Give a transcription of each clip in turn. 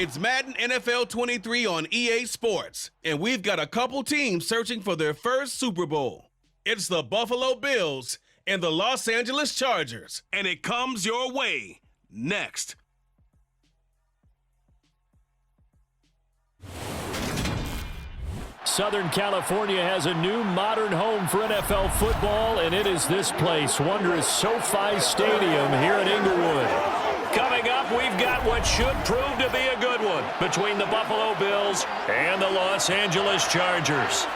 It's Madden NFL 23 on EA Sports, and we've got a couple teams searching for their first Super Bowl. It's the Buffalo Bills and the Los Angeles Chargers, and it comes your way next. Southern California has a new modern home for NFL football, and it is this place, wondrous SoFi Stadium here in Inglewood. Coming up, we've got what should prove to be a good one between the Buffalo Bills and the Los Angeles Chargers.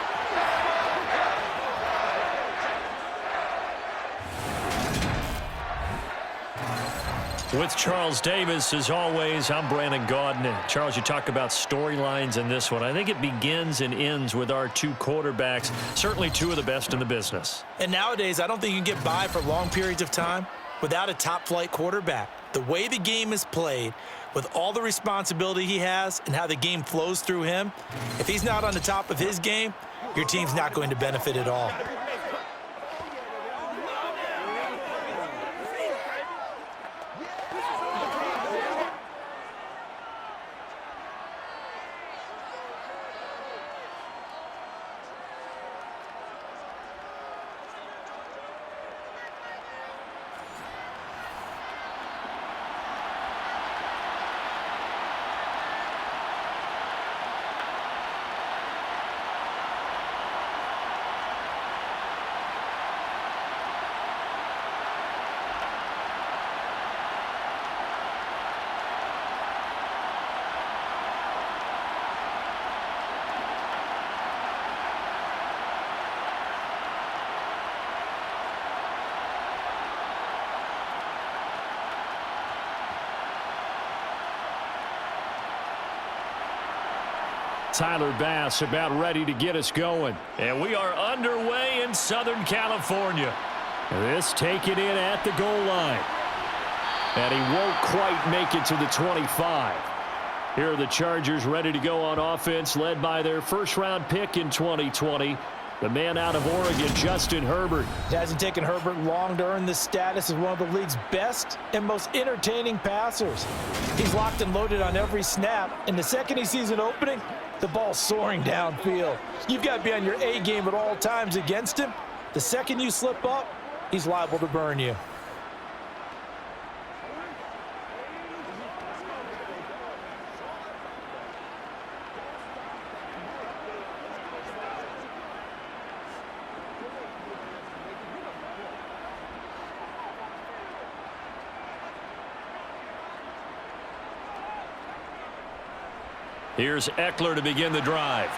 With Charles Davis, as always, I'm Brandon Gaudin. Charles, you talk about storylines in this one. I think it begins and ends with our two quarterbacks, certainly two of the best in the business. And nowadays, I don't think you can get by for long periods of time without a top-flight quarterback. The way the game is played, with all the responsibility he has and how the game flows through him, if he's not on the top of his game, your team's not going to benefit at all. Tyler Bass about ready to get us going. And we are underway in Southern California. This taken in at the goal line. And he won't quite make it to the 25. Here are the Chargers ready to go on offense, led by their first-round pick in 2020, the man out of Oregon, Justin Herbert. It hasn't taken Herbert long to earn this status as one of the league's best and most entertaining passers. He's locked and loaded on every snap, and the second he sees an opening, the ball's soaring downfield. You've got to be on your A game at all times against him. The second you slip up, he's liable to burn you. Here's Eckler to begin the drive.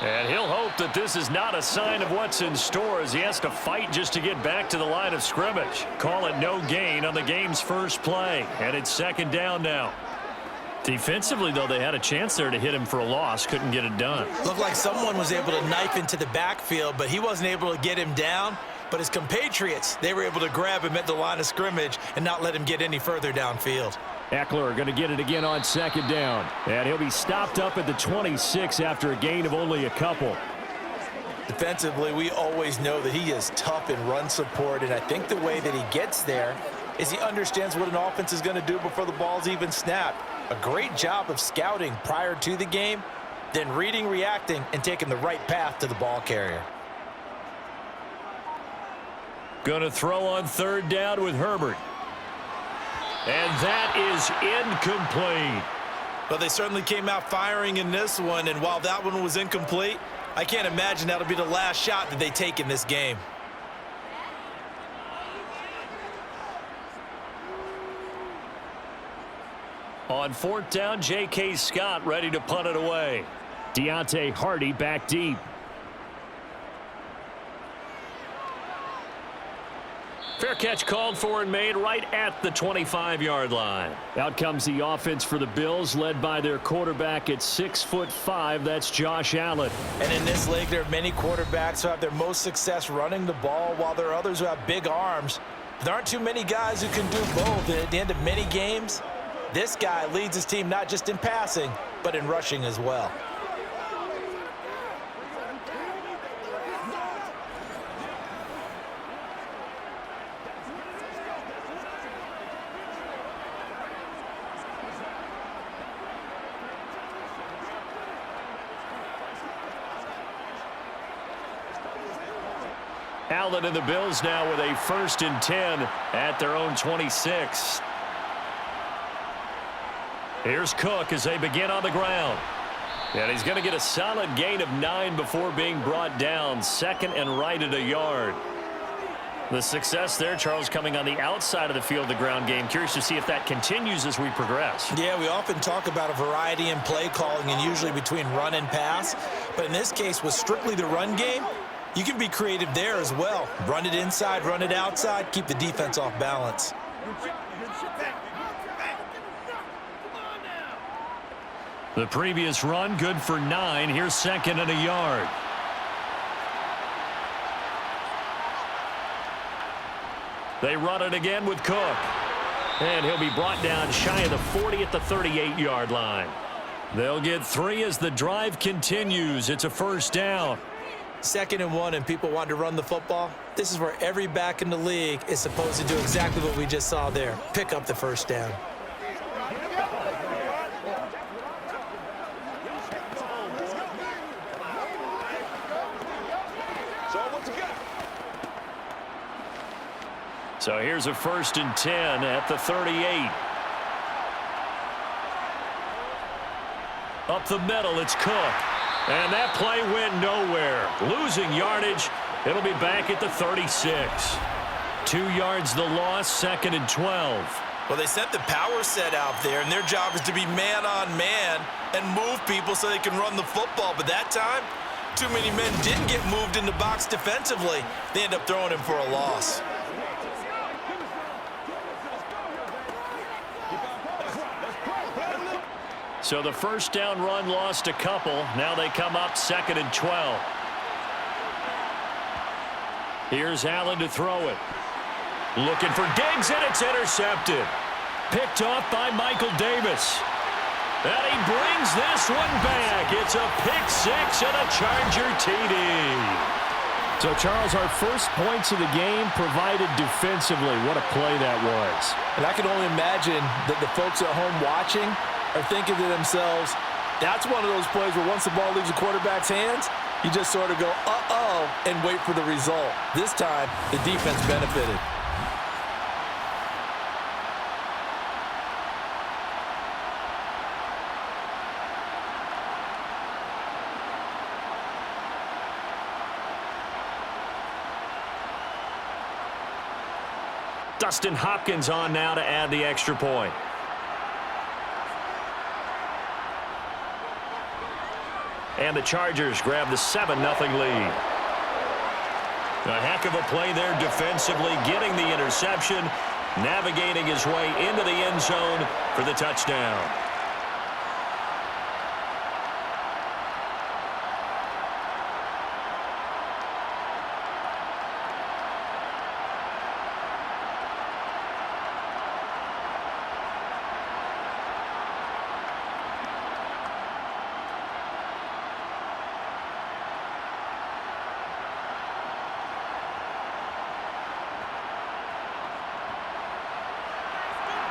And he'll hope that this is not a sign of what's in store as he has to fight just to get back to the line of scrimmage. Call it no gain on the game's first play. And it's second down now. Defensively, though, they had a chance there to hit him for a loss. Couldn't get it done. Looked like someone was able to knife into the backfield, but he wasn't able to get him down. But his compatriots, they were able to grab him at the line of scrimmage and not let him get any further downfield. Eckler going to get it again on second down. And he'll be stopped up at the 26 after a gain of only a couple. Defensively, we always know that he is tough in run support, and I think the way that he gets there is he understands what an offense is going to do before the ball's even snapped. A great job of scouting prior to the game, then reading, reacting, and taking the right path to the ball carrier. Going to throw on third down with Herbert. And that is incomplete. Well, they certainly came out firing in this one, and while that one was incomplete, I can't imagine that'll be the last shot that they take in this game. On fourth down, J.K. Scott ready to punt it away. Deontay Hardy back deep. Fair catch called for and made right at the 25-yard line. Out comes the offense for the Bills, led by their quarterback at 6'5". That's Josh Allen. And in this league, there are many quarterbacks who have their most success running the ball, while there are others who have big arms. There aren't too many guys who can do both. And at the end of many games, this guy leads his team not just in passing, but in rushing as well. Allen and the Bills now with a 1st and 10 at their own 26. Here's Cook as they begin on the ground. And he's going to get a solid gain of 9 before being brought down. 2nd and right at a yard. The success there, Charles, coming on the outside of the field, the ground game. Curious to see if that continues as we progress. Yeah, we often talk about a variety in play calling and usually between run and pass. But in this case, with strictly the run game, you can be creative there as well. Run it inside, run it outside, keep the defense off balance. The previous run, good for 9. Here's 2nd and a yard. They run it again with Cook. And he'll be brought down shy of the 40 at the 38-yard line. They'll get 3 as the drive continues. It's a 1st down. 2nd and 1 and people want to run the football. This is where every back in the league is supposed to do exactly what we just saw there. Pick up the 1st down. So here's a 1st and 10 at the 38. Up the middle, it's Cook. And that play went nowhere. Losing yardage. It'll be back at the 36. 2 yards the loss, 2nd and 12. Well, they sent the power set out there, and their job is to be man on man and move people so they can run the football. But that time, too many men didn't get moved in the box defensively. They end up throwing him for a loss. So the 1st down run lost a couple. Now they come up 2nd and 12. Here's Allen to throw it. Looking for Diggs, and it's intercepted. Picked off by Michael Davis. And he brings this one back. It's a pick-6 and a Charger TD. So, Charles, our first points of the game provided defensively. What a play that was. And I can only imagine that the folks at home watching are thinking to themselves, that's one of those plays where once the ball leaves the quarterback's hands, you just sort of go, uh-oh, and wait for the result. This time, the defense benefited. Dustin Hopkins on now to add the extra point. And the Chargers grab the 7-0 lead. A heck of a play there defensively, getting the interception, navigating his way into the end zone for the touchdown.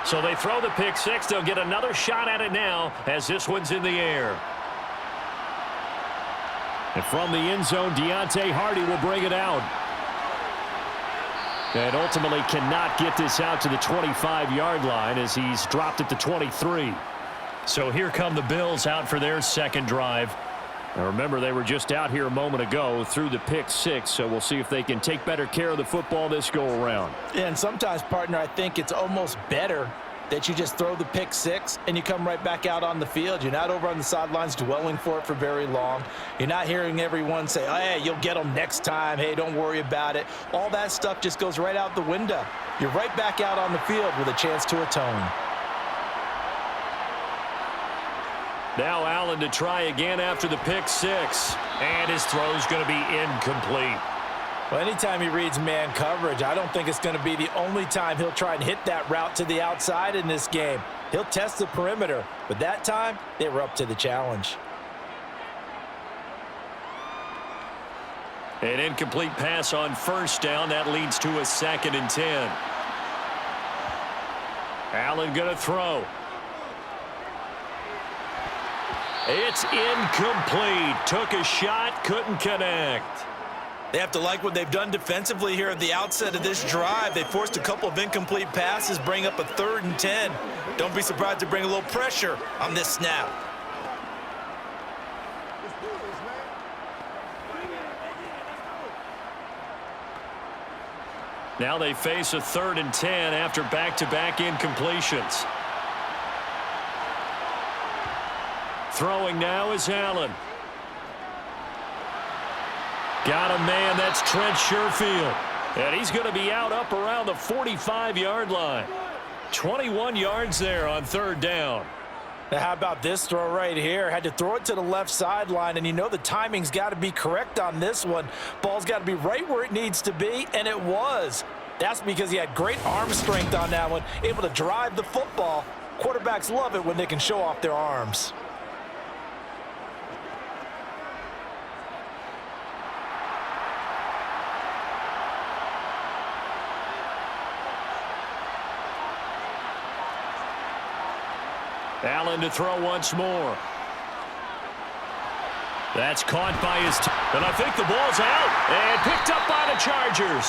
So they throw the pick-6. They'll get another shot at it now as this one's in the air. And from the end zone, Deontay Hardy will bring it out. And ultimately cannot get this out to the 25-yard line as he's dropped at the 23. So here come the Bills out for their 2nd drive. Now remember, they were just out here a moment ago through the pick-6, so we'll see if they can take better care of the football this go-around. Yeah, and sometimes, partner, I think it's almost better that you just throw the pick-6 and you come right back out on the field. You're not over on the sidelines dwelling for it for very long. You're not hearing everyone say, oh, hey, you'll get them next time. Hey, don't worry about it. All that stuff just goes right out the window. You're right back out on the field with a chance to atone. Now Allen to try again after the pick-6. And his throw's going to be incomplete. Well, anytime he reads man coverage, I don't think it's going to be the only time he'll try and hit that route to the outside in this game. He'll test the perimeter, but that time, they were up to the challenge. An incomplete pass on 1st down. That leads to a 2nd and 10. Allen going to throw. It's incomplete. Took a shot, couldn't connect. They have to like what they've done defensively here at the outset of this drive. They forced a couple of incomplete passes, bring up a 3rd and 10. Don't be surprised to bring a little pressure on this snap. Now they face a 3rd and 10 after back-to-back incompletions. Throwing now is Allen. Got a man, that's Trent Sherfield. And he's going to be out up around the 45-yard line. 21 yards there on 3rd down. Now how about this throw right here? Had to throw it to the left sideline, and you know the timing's got to be correct on this one. Ball's got to be right where it needs to be, and it was. That's because he had great arm strength on that one, able to drive the football. Quarterbacks love it when they can show off their arms. Allen to throw once more. That's caught by his and I think the ball's out and picked up by the Chargers.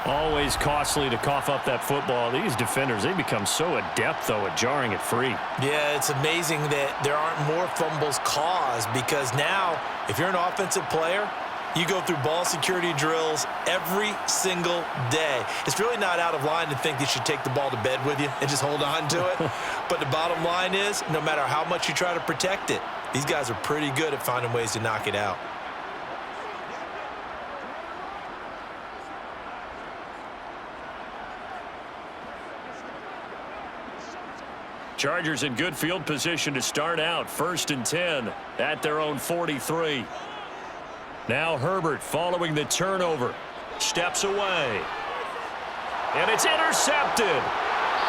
Always costly to cough up that football. These defenders, they become so adept, though, at jarring it free. Yeah, it's amazing that there aren't more fumbles caused, because now, if you're an offensive player, you go through ball security drills every single day. It's really not out of line to think you should take the ball to bed with you and just hold on to it. But the bottom line is, no matter how much you try to protect it, these guys are pretty good at finding ways to knock it out. Chargers in good field position to start out. 1st and 10 at their own 43. Now Herbert following the turnover. Steps away. And it's intercepted.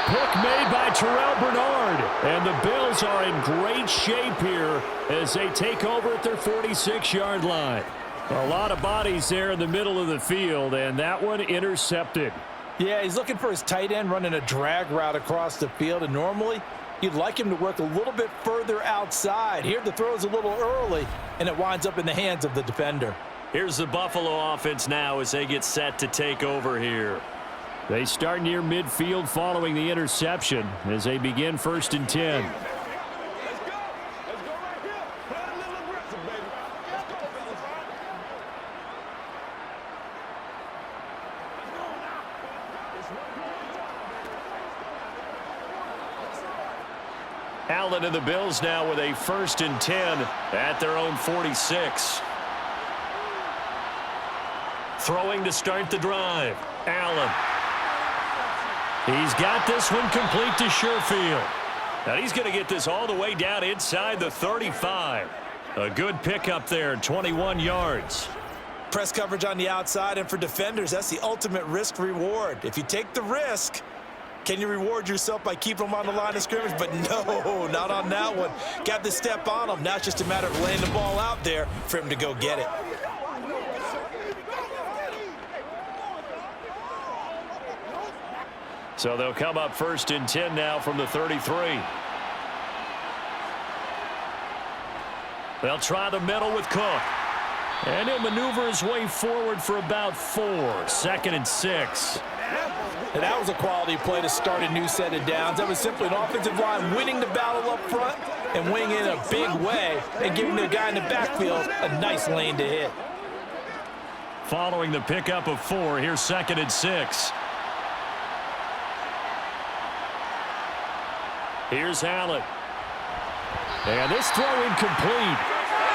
Pick made by Terrell Bernard. And the Bills are in great shape here as they take over at their 46-yard line. A lot of bodies there in the middle of the field, and that one intercepted. Yeah, he's looking for his tight end running a drag route across the field, and normally you'd like him to work a little bit further outside. Here the throw is a little early, and it winds up in the hands of the defender. Here's the Buffalo offense now as they get set to take over here. They start near midfield following the interception as they begin 1st and 10. Allen and the Bills now with a 1st and 10 at their own 46. Throwing to start the drive. Allen. He's got this one complete to Sherfield. And he's going to get this all the way down inside the 35. A good pickup there, 21 yards. Press coverage on the outside, and for defenders, that's the ultimate risk reward. If you take the risk, can you reward yourself by keeping them on the line of scrimmage? But no, not on that one. Got the step on him. Now it's just a matter of laying the ball out there for him to go get it. So they'll come up 1st and 10 now from the 33. They'll try the middle with Cook. And he'll maneuver his way forward for about 4. 2nd and 6. And that was a quality play to start a new set of downs. That was simply an offensive line winning the battle up front and winning in a big way and giving the guy in the backfield a nice lane to hit. Following the pickup of 4, here's 2nd and 6. Here's Allen. And this throw incomplete.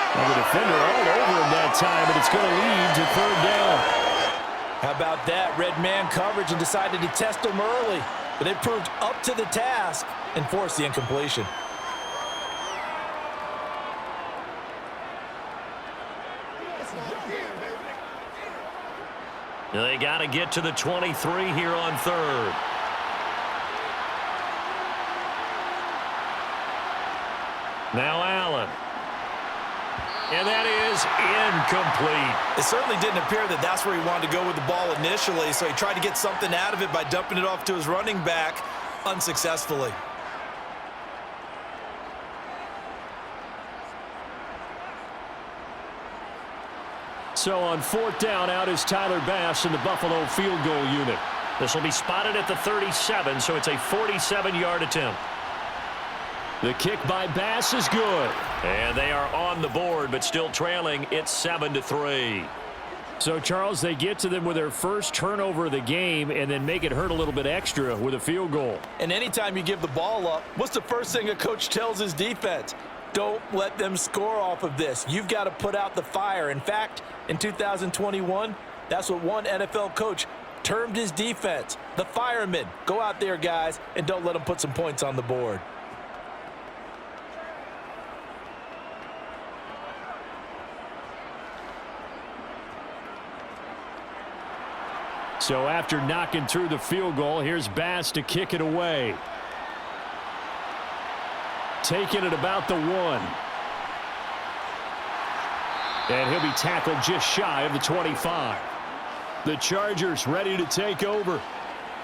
And the defender all over him that time, and it's going to lead to 3rd down. How about that? Red man coverage and decided to test him early. But it proved up to the task and forced the incompletion. They got to get to the 23 here on 3rd. Now Allen. And that is incomplete. It certainly didn't appear that that's where he wanted to go with the ball initially, so he tried to get something out of it by dumping it off to his running back unsuccessfully. So on 4th down, out is Tyler Bass in the Buffalo field goal unit. This will be spotted at the 37, so it's a 47-yard attempt. The kick by Bass is good. And they are on the board, but still trailing. It's 7-3. So, Charles, they get to them with their first turnover of the game and then make it hurt a little bit extra with a field goal. And anytime you give the ball up, what's the first thing a coach tells his defense? Don't let them score off of this. You've got to put out the fire. In fact, in 2021, that's what one NFL coach termed his defense, the firemen. Go out there, guys, and don't let them put some points on the board. So after knocking through the field goal, here's Bass to kick it away. Taking it about the 1. And he'll be tackled just shy of the 25. The Chargers ready to take over.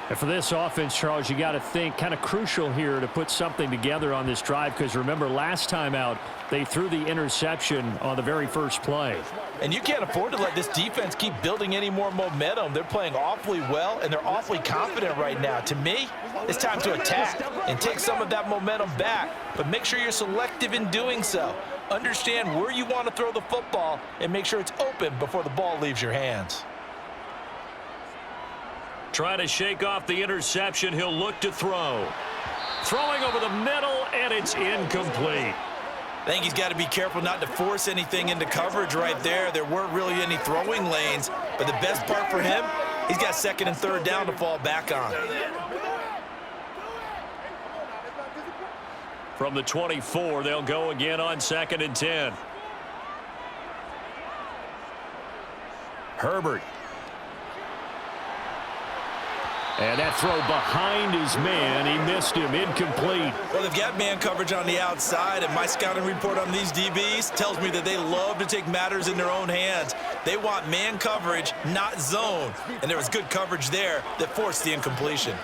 And for this offense, Charles, you got to think kind of crucial here to put something together on this drive, because remember last time out they threw the interception on the very first play. And you can't afford to let this defense keep building any more momentum. They're playing awfully well, and they're awfully confident right now. To me, it's time to attack and take some of that momentum back, but make sure you're selective in doing so. Understand where you want to throw the football and make sure it's open before the ball leaves your hands. Trying to shake off the interception. He'll look to throw. Throwing over the middle, and it's incomplete. I think he's got to be careful not to force anything into coverage right there. There weren't really any throwing lanes, but the best part for him, he's got 2nd and 3rd down to fall back on. From the 24, they'll go again on 2nd and 10. Herbert. And that throw behind his man. He missed him. Incomplete. Well, they've got man coverage on the outside, and my scouting report on these DBs tells me that they love to take matters in their own hands. They want man coverage, not zone. And there was good coverage there that forced the incompletion.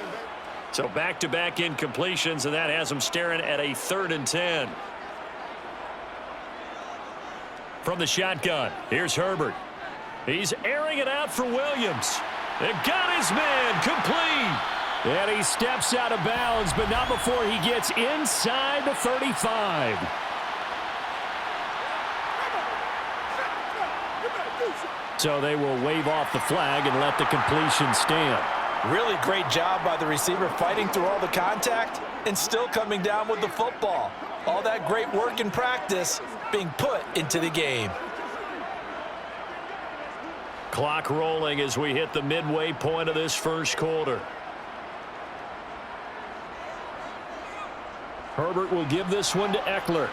So back-to-back incompletions, and that has them staring at a 3rd and 10. From the shotgun, here's Herbert. He's airing it out for Williams. They got his man complete. And he steps out of bounds, but not before he gets inside the 35. So they will wave off the flag and let the completion stand. Really great job by the receiver fighting through all the contact and still coming down with the football. All that great work in practice being put into the game. Clock rolling as we hit the midway point of this first quarter. Herbert will give this one to Eckler.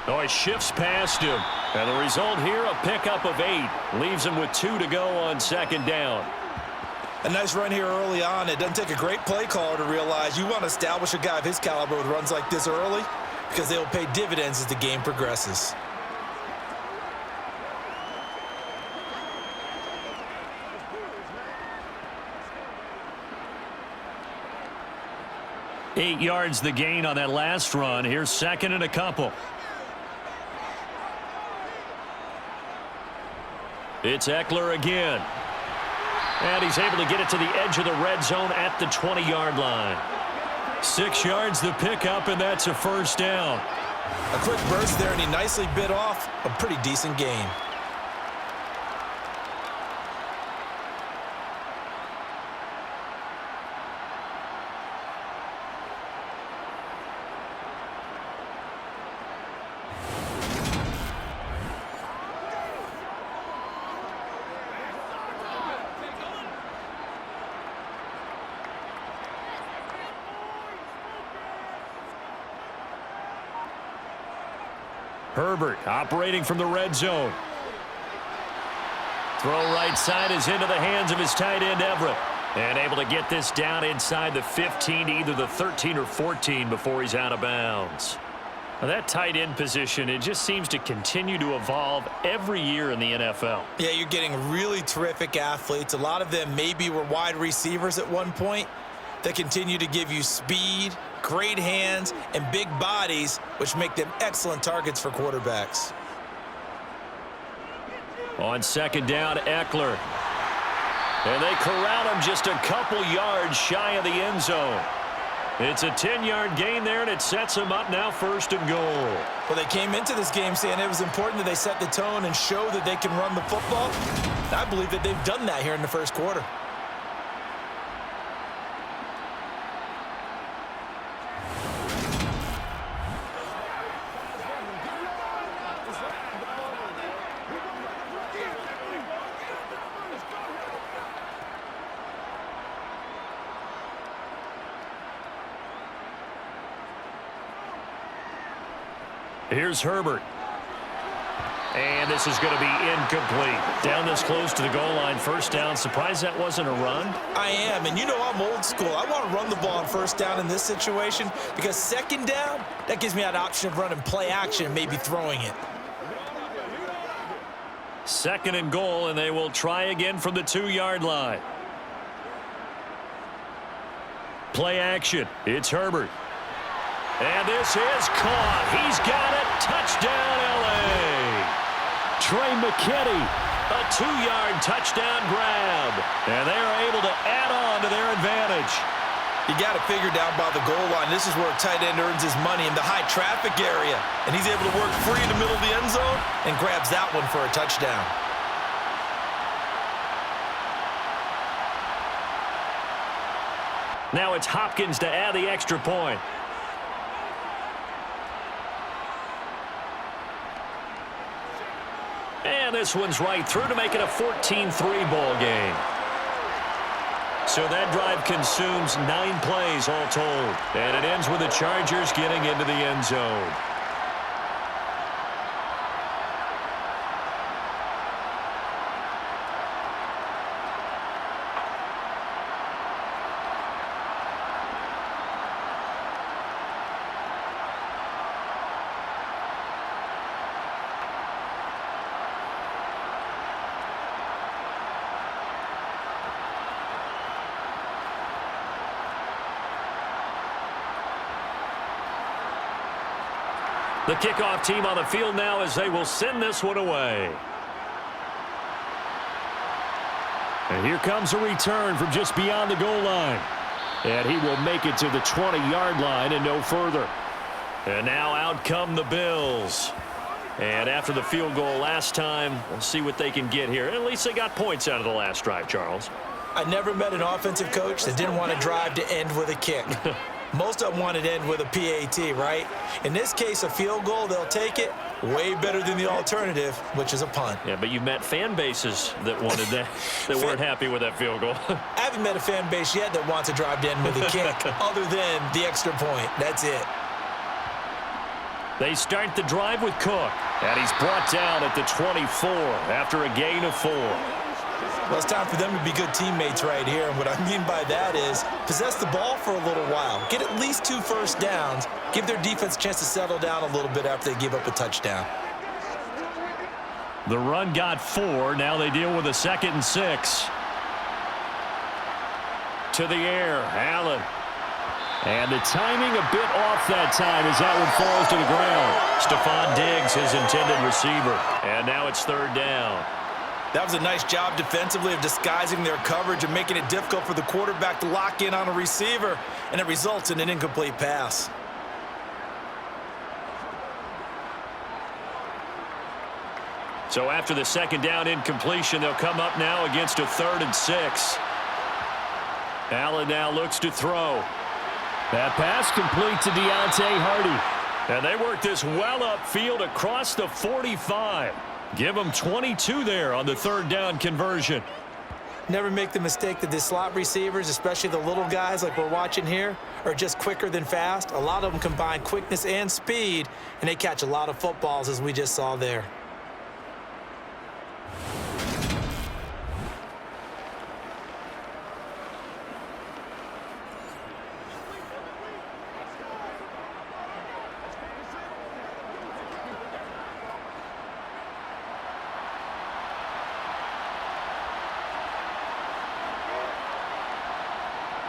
Oh, he shifts past him. And the result here, a pickup of 8. Leaves him with 2 to go on 2nd down. A nice run here early on. It doesn't take a great play caller to realize you want to establish a guy of his caliber with runs like this early, because they will pay dividends as the game progresses. Eight yards the gain on that last run. Here's 2nd and a couple. It's Eckler again. And he's able to get it to the edge of the red zone at the 20-yard line. 6 yards the pickup, and that's a 1st down. A quick burst there, and he nicely bit off a pretty decent gain. Herbert operating from the red zone. Throw right side is into the hands of his tight end Everett. And able to get this down inside the 15 to either the 13 or 14 before he's out of bounds. Now that tight end position, it just seems to continue to evolve every year in the NFL. Yeah, you're getting really terrific athletes. A lot of them maybe were wide receivers at one point that continue to give you speed, great hands, and big bodies, which make them excellent targets for quarterbacks. On second down, Eckler. And they corral him just a couple yards shy of the end zone. It's a 10-yard gain there, and it sets them up now 1st and goal. Well, they came into this game saying it was important that they set the tone and show that they can run the football. I believe that they've done that here in the first quarter. Here's Herbert. And this is going to be incomplete. Down this close to the goal line, 1st down. Surprised that wasn't a run? I am, and you know I'm old school. I want to run the ball on 1st down in this situation because 2nd down, that gives me that option of running play action and maybe throwing it. 2nd and goal, and they will try again from the 2-yard line. Play action. It's Herbert. And this is caught. He's got it. Touchdown, L.A. Trey McKitty. A 2-yard touchdown grab. And they are able to add on to their advantage. You got it figured down by the goal line. This is where a tight end earns his money, in the high traffic area. And he's able to work free in the middle of the end zone and grabs that one for a touchdown. Now it's Hopkins to add the extra point. And this one's right through to make it a 14-3 ball game. So that drive consumes 9 plays all told. And it ends with the Chargers getting into the end zone. The kickoff team on the field now as they will send this one away. And here comes a return from just beyond the goal line. And he will make it to the 20-yard line and no further. And now out come the Bills. And after the field goal last time, we'll see what they can get here. At least they got points out of the last drive, Charles. I never met an offensive coach that didn't want to drive to end with a kick. Most of them wanted to end with a PAT, right? In this case, a field goal, they'll take it. Way better than the alternative, which is a punt. Yeah, but you've met fan bases that wanted that, that weren't happy with that field goal. I haven't met a fan base yet that wants to drive to end with a kick, other than the extra point. That's it. They start the drive with Cook. And he's brought down at the 24 after a gain of 4. Well, it's time for them to be good teammates right here. And what I mean by that is possess the ball for a little while. Get at least 2 first downs. Give their defense a chance to settle down a little bit after they give up a touchdown. The run got 4. Now they deal with a 2nd and 6. To the air, Allen. And the timing a bit off that time as that one falls to the ground. Stephon Diggs, his intended receiver. And now it's 3rd down. That was a nice job defensively of disguising their coverage and making it difficult for the quarterback to lock in on a receiver, and it results in an incomplete pass. So after the 2nd down incompletion, they'll come up now against a 3rd and 6. Allen now looks to throw. That pass complete to Deontay Hardy. And they work this well upfield across the 45. Give them 22 there on the 3rd down conversion. Never make the mistake that the slot receivers, especially the little guys like we're watching here, are just quicker than fast. A lot of them combine quickness and speed, and they catch a lot of footballs, as we just saw there.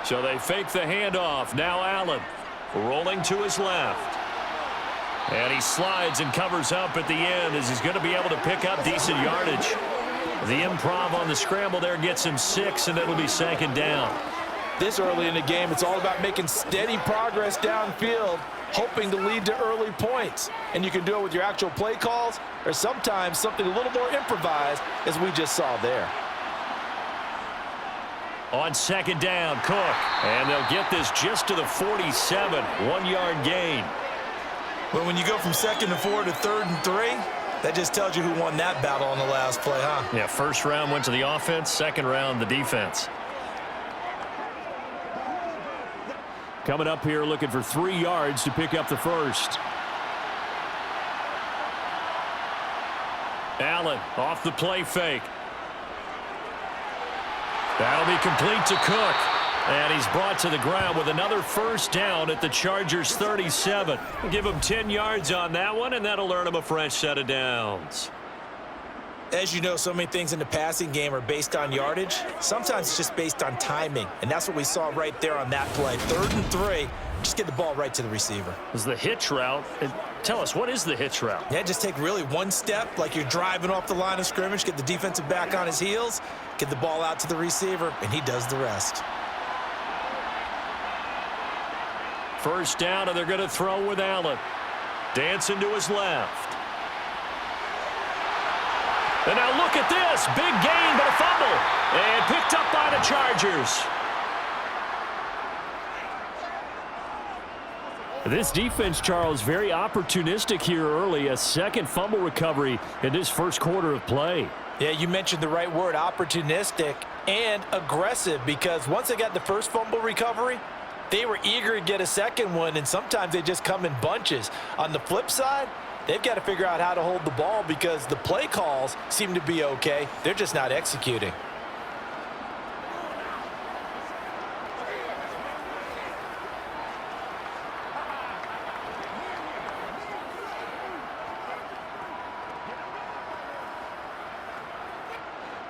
So they fake the handoff. Now Allen rolling to his left. And he slides and covers up at the end as he's going to be able to pick up decent yardage. The improv on the scramble there gets him 6, and it'll be 2nd down. This early in the game, it's all about making steady progress downfield, hoping to lead to early points. And you can do it with your actual play calls or sometimes something a little more improvised, as we just saw there. On 2nd down, Cook. And they'll get this just to the 47, 1-yard gain. But when you go from 2nd and 4 to 3rd and 3, that just tells you who won that battle on the last play, huh? Yeah, first round went to the offense, second round the defense. Coming up here looking for 3 yards to pick up the first. Allen off the play fake. That'll be complete to Cook. And he's brought to the ground with another first down at the Chargers' 37. Give him 10 yards on that one, and that'll earn him a fresh set of downs. As you know, so many things in the passing game are based on yardage. Sometimes it's just based on timing, and that's what we saw right there on that play. 3rd and 3, just get the ball right to the receiver. Is the hitch route. Tell us, what is the hitch route? Yeah, just take really one step, like you're driving off the line of scrimmage, get the defensive back on his heels, get the ball out to the receiver, and he does the rest. First down, and they're going to throw with Allen. Dancing to his left. And now look at this. Big gain, but a fumble. And picked up by the Chargers. This defense, Charles, very opportunistic here early. A second fumble recovery in this first quarter of play. Yeah, you mentioned the right word, opportunistic and aggressive, because once they got the first fumble recovery, they were eager to get a second one, and sometimes they just come in bunches. On the flip side, they've got to figure out how to hold the ball because the play calls seem to be okay. They're just not executing.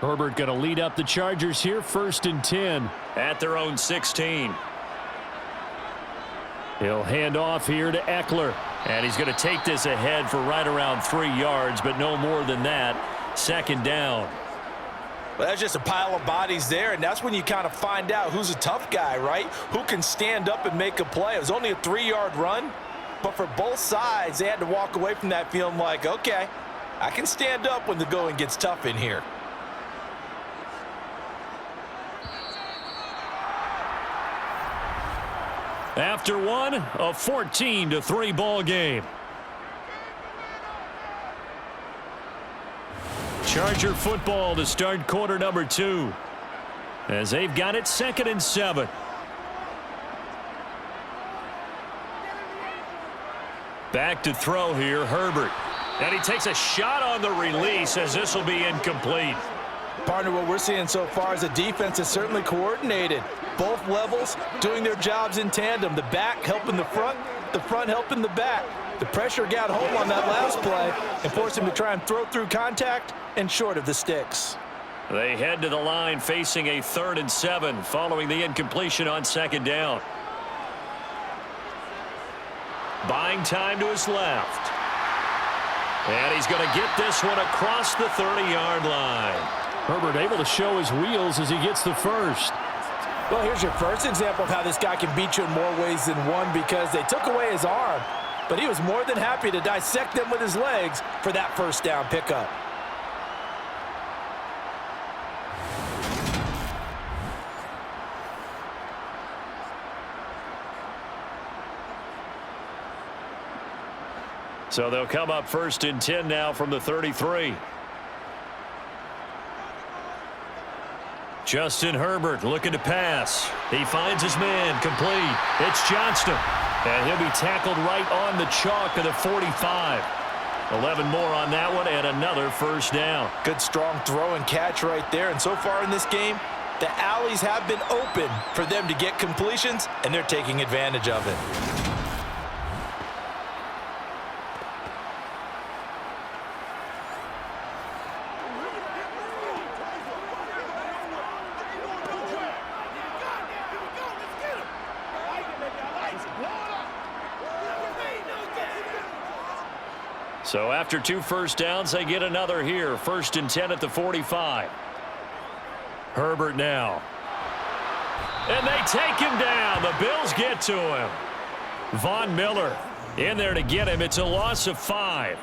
Herbert going to lead up the Chargers here, 1st and 10. At their own 16. He'll hand off here to Eckler. And he's going to take this ahead for right around 3 yards, but no more than that. 2nd down. Well, that's just a pile of bodies there, and that's when you kind of find out who's a tough guy, right? Who can stand up and make a play. It was only a 3-yard run, but for both sides, they had to walk away from that feeling like, okay, I can stand up when the going gets tough in here. After one, a 14-3 ball game. Charger football to start quarter number 2. As they've got it 2nd and 7. Back to throw here, Herbert. And he takes a shot on the release as this will be incomplete. Partner, what we're seeing so far is the defense is certainly coordinated. Both levels doing their jobs in tandem. The back helping the front helping the back. The pressure got home on that last play and forced him to try and throw through contact and short of the sticks. They head to the line facing a 3rd and 7 following the incompletion on 2nd down. Buying time to his left. And he's going to get this one across the 30-yard line. Herbert able to show his wheels as he gets the first. Well, here's your first example of how this guy can beat you in more ways than one, because they took away his arm, but he was more than happy to dissect them with his legs for that first down pickup. So they'll come up 1st and 10 now from the 33. Justin Herbert looking to pass. He finds his man complete. It's Johnston. And he'll be tackled right on the chalk of the 45. 11 more on that one and another first down. Good strong throw and catch right there. And so far in this game, the alleys have been open for them to get completions, and they're taking advantage of it. So after 2 first downs, they get another here. 1st and 10 at the 45. Herbert now. And they take him down. The Bills get to him. Von Miller in there to get him. It's a loss of 5.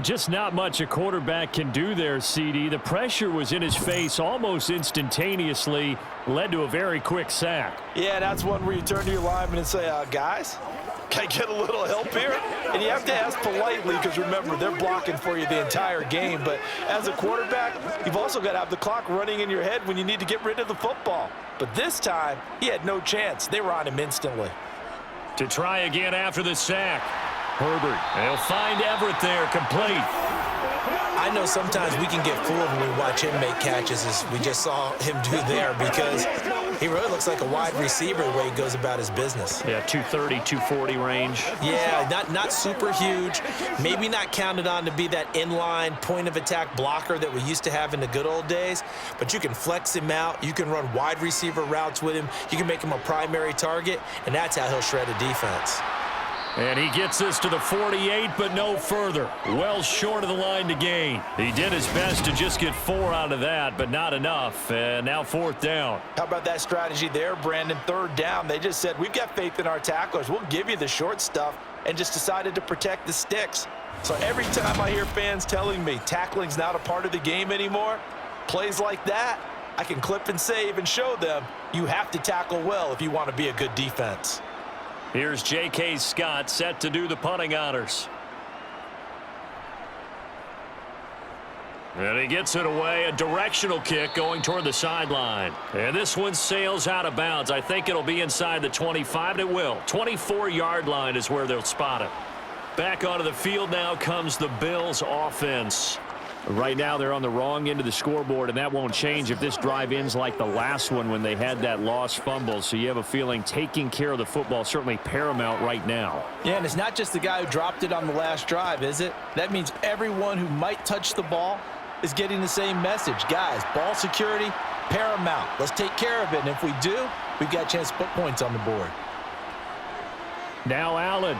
Just not much a quarterback can do there, CD. The pressure was in his face almost instantaneously, led to a very quick sack. Yeah, that's one where you turn to your lineman and say, guys, can I get a little help here? And you have to ask politely because, remember, they're blocking for you the entire game. But as a quarterback, you've also got to have the clock running in your head when you need to get rid of the football. But this time, he had no chance. They were on him instantly. To try again after the sack. Herbert, they'll find Everett there, complete. I know sometimes we can get fooled when we watch him make catches, as we just saw him do there, because he really looks like a wide receiver the way he goes about his business. Yeah, 230, 240 range. Yeah, not super huge, maybe not counted on to be that inline point-of-attack blocker that we used to have in the good old days, but you can flex him out, you can run wide receiver routes with him, you can make him a primary target, and that's how he'll shred a defense. And he gets this to the 48, but no further. Well short of the line to gain. He did his best to just get 4 out of that, but not enough. And now 4th down. How about that strategy there, Brandon? 3rd down. They just said, we've got faith in our tacklers. We'll give you the short stuff, and just decided to protect the sticks. So every time I hear fans telling me tackling's not a part of the game anymore, plays like that, I can clip and save and show them you have to tackle well if you want to be a good defense. Here's J.K. Scott set to do the punting honors. And he gets it away, a directional kick going toward the sideline. And this one sails out of bounds. I think it'll be inside the 25, and it will. 24-yard line is where they'll spot it. Back onto the field now comes the Bills offense. Right now they're on the wrong end of the scoreboard, and that won't change if this drive ends like the last one when they had that lost fumble. So you have a feeling taking care of the football is certainly paramount right now. Yeah, and it's not just the guy who dropped it on the last drive, is it? That means everyone who might touch the ball is getting the same message. Guys, ball security, paramount. Let's take care of it, and if we do, we've got a chance to put points on the board. Now Allen.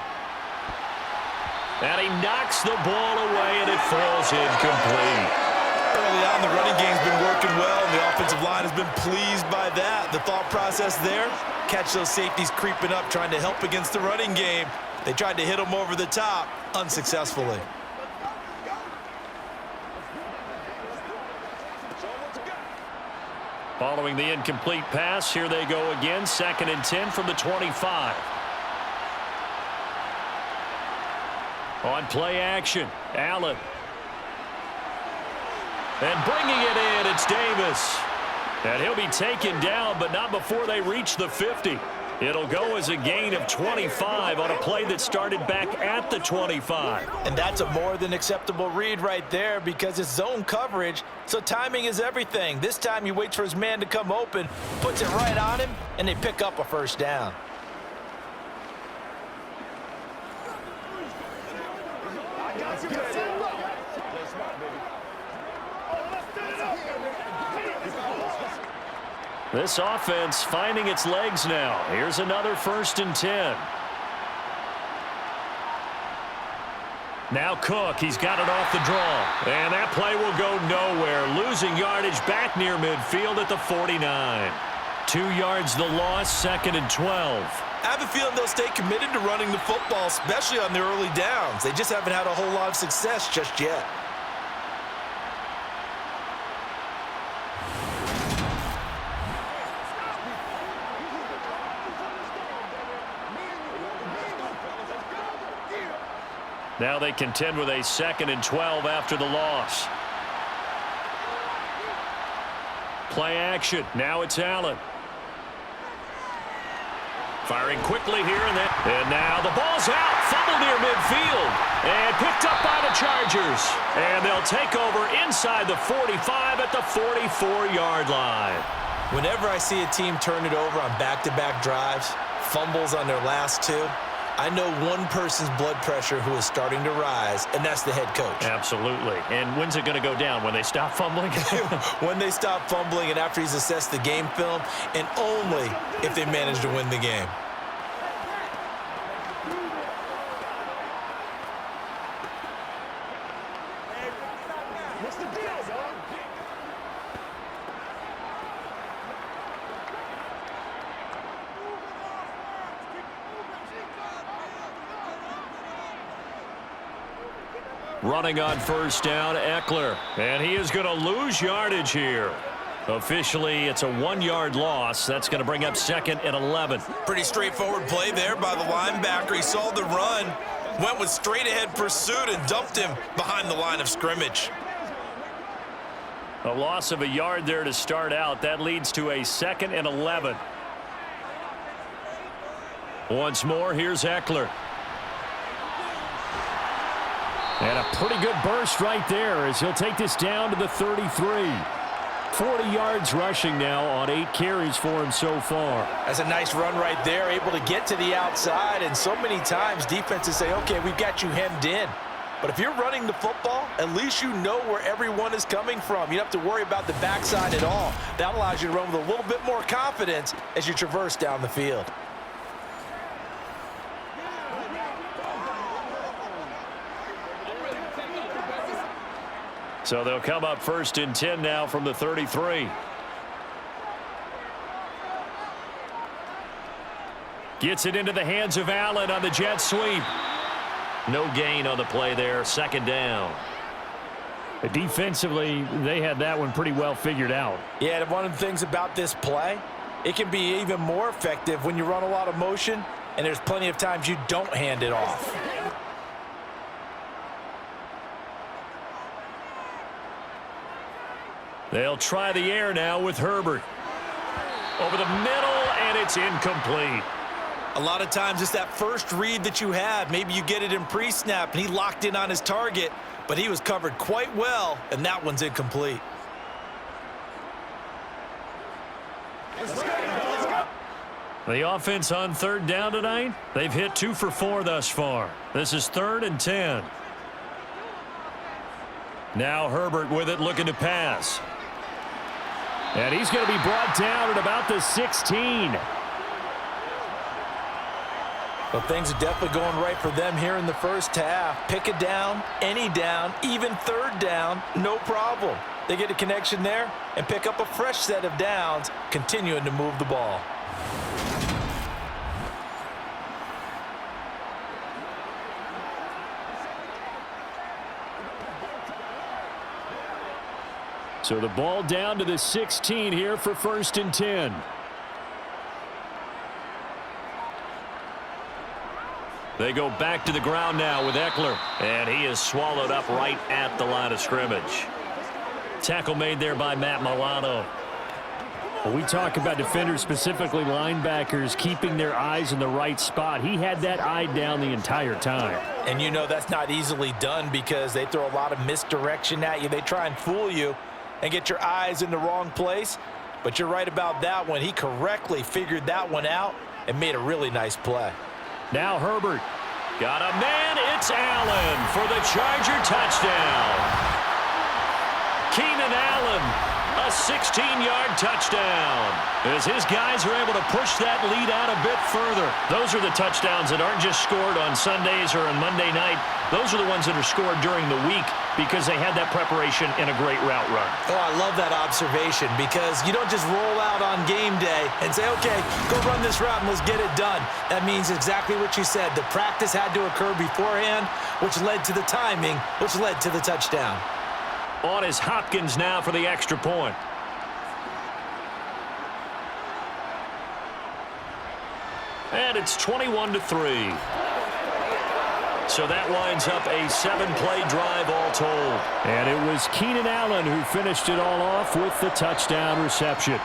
And he knocks the ball away, and it falls incomplete. Early on, the running game's been working well, and the offensive line has been pleased by that. The thought process there, catch those safeties creeping up, trying to help against the running game. They tried to hit them over the top, unsuccessfully. Following the incomplete pass, here they go again. 2nd and 10 from the 25. On play action, Allen. And bringing it in, it's Davis. And he'll be taken down, but not before they reach the 50. It'll go as a gain of 25 on a play that started back at the 25. And that's a more than acceptable read right there because it's zone coverage, so timing is everything. This time he waits for his man to come open, puts it right on him, and they pick up a 1st down. This offense finding its legs now. Here's another 1st and 10. Now Cook, he's got it off the draw. And that play will go nowhere. Losing yardage back near midfield at the 49. 2 yards the loss, 2nd and 12. I have a feeling they'll stay committed to running the football, especially on the early downs. They just haven't had a whole lot of success just yet. Now they contend with a 2nd and 12 after the loss. Play action. Now it's Allen. Firing quickly here and now the ball's out. Fumble near midfield. And picked up by the Chargers. And they'll take over inside the 45 at the 44-yard line. Whenever I see a team turn it over on back-to-back drives, fumbles on their last 2, I know one person's blood pressure who is starting to rise, and that's the head coach. Absolutely. And when's it going to go down? When they stop fumbling? When they stop fumbling and after he's assessed the game film, and only if they manage to win the game. Running on first down, Eckler. And he is going to lose yardage here. Officially, it's a 1-yard loss. That's going to bring up 2nd and 11. Pretty straightforward play there by the linebacker. He saw the run, went with straight-ahead pursuit, and dumped him behind the line of scrimmage. A loss of a yard there to start out. That leads to a 2nd and 11. Once more, here's Eckler. And a pretty good burst right there as he'll take this down to the 33. 40 yards rushing now on 8 carries for him so far. That's a nice run right there, able to get to the outside. And so many times defenses say, okay, we've got you hemmed in. But if you're running the football, at least you know where everyone is coming from. You don't have to worry about the backside at all. That allows you to run with a little bit more confidence as you traverse down the field. So they'll come up 1st and 10 now from the 33. Gets it into the hands of Allen on the jet sweep. No gain on the play there. 2nd down. Defensively, they had that one pretty well figured out. Yeah, and one of the things about this play, it can be even more effective when you run a lot of motion, and there's plenty of times you don't hand it off. They'll try the air now with Herbert. Over the middle, and it's incomplete. A lot of times it's that first read that you have. Maybe you get it in pre-snap, and he locked in on his target, but he was covered quite well, and that one's incomplete. The offense on 3rd down tonight, they've hit 2 for 4 thus far. This is 3rd and 10. Now Herbert with it, looking to pass. And he's going to be brought down at about the 16. Well, things are definitely going right for them here in the first half. Pick a down, any down, even 3rd down, no problem. They get a connection there and pick up a fresh set of downs, continuing to move the ball. So the ball down to the 16 here for 1st and 10. They go back to the ground now with Eckler. And he is swallowed up right at the line of scrimmage. Tackle made there by Matt Milano. When we talk about defenders, specifically linebackers, keeping their eyes in the right spot, he had that eye down the entire time. And you know that's not easily done because they throw a lot of misdirection at you. They try and fool you and get your eyes in the wrong place. But you're right about that one. He correctly figured that one out and made a really nice play. Now Herbert. Got a man. It's Allen for the Charger touchdown. Keenan Allen. A 16-yard touchdown as his guys are able to push that lead out a bit further. Those are the touchdowns that aren't just scored on Sundays or on Monday night. Those are the ones that are scored during the week because they had that preparation and a great route run. Oh, I love that observation because you don't just roll out on game day and say, okay, go run this route and let's get it done. That means exactly what you said. The practice had to occur beforehand, which led to the timing, which led to the touchdown. On is Hopkins now for the extra point. And it's 21-3. So that winds up a 7-play drive all told. And it was Keenan Allen who finished it all off with the touchdown reception.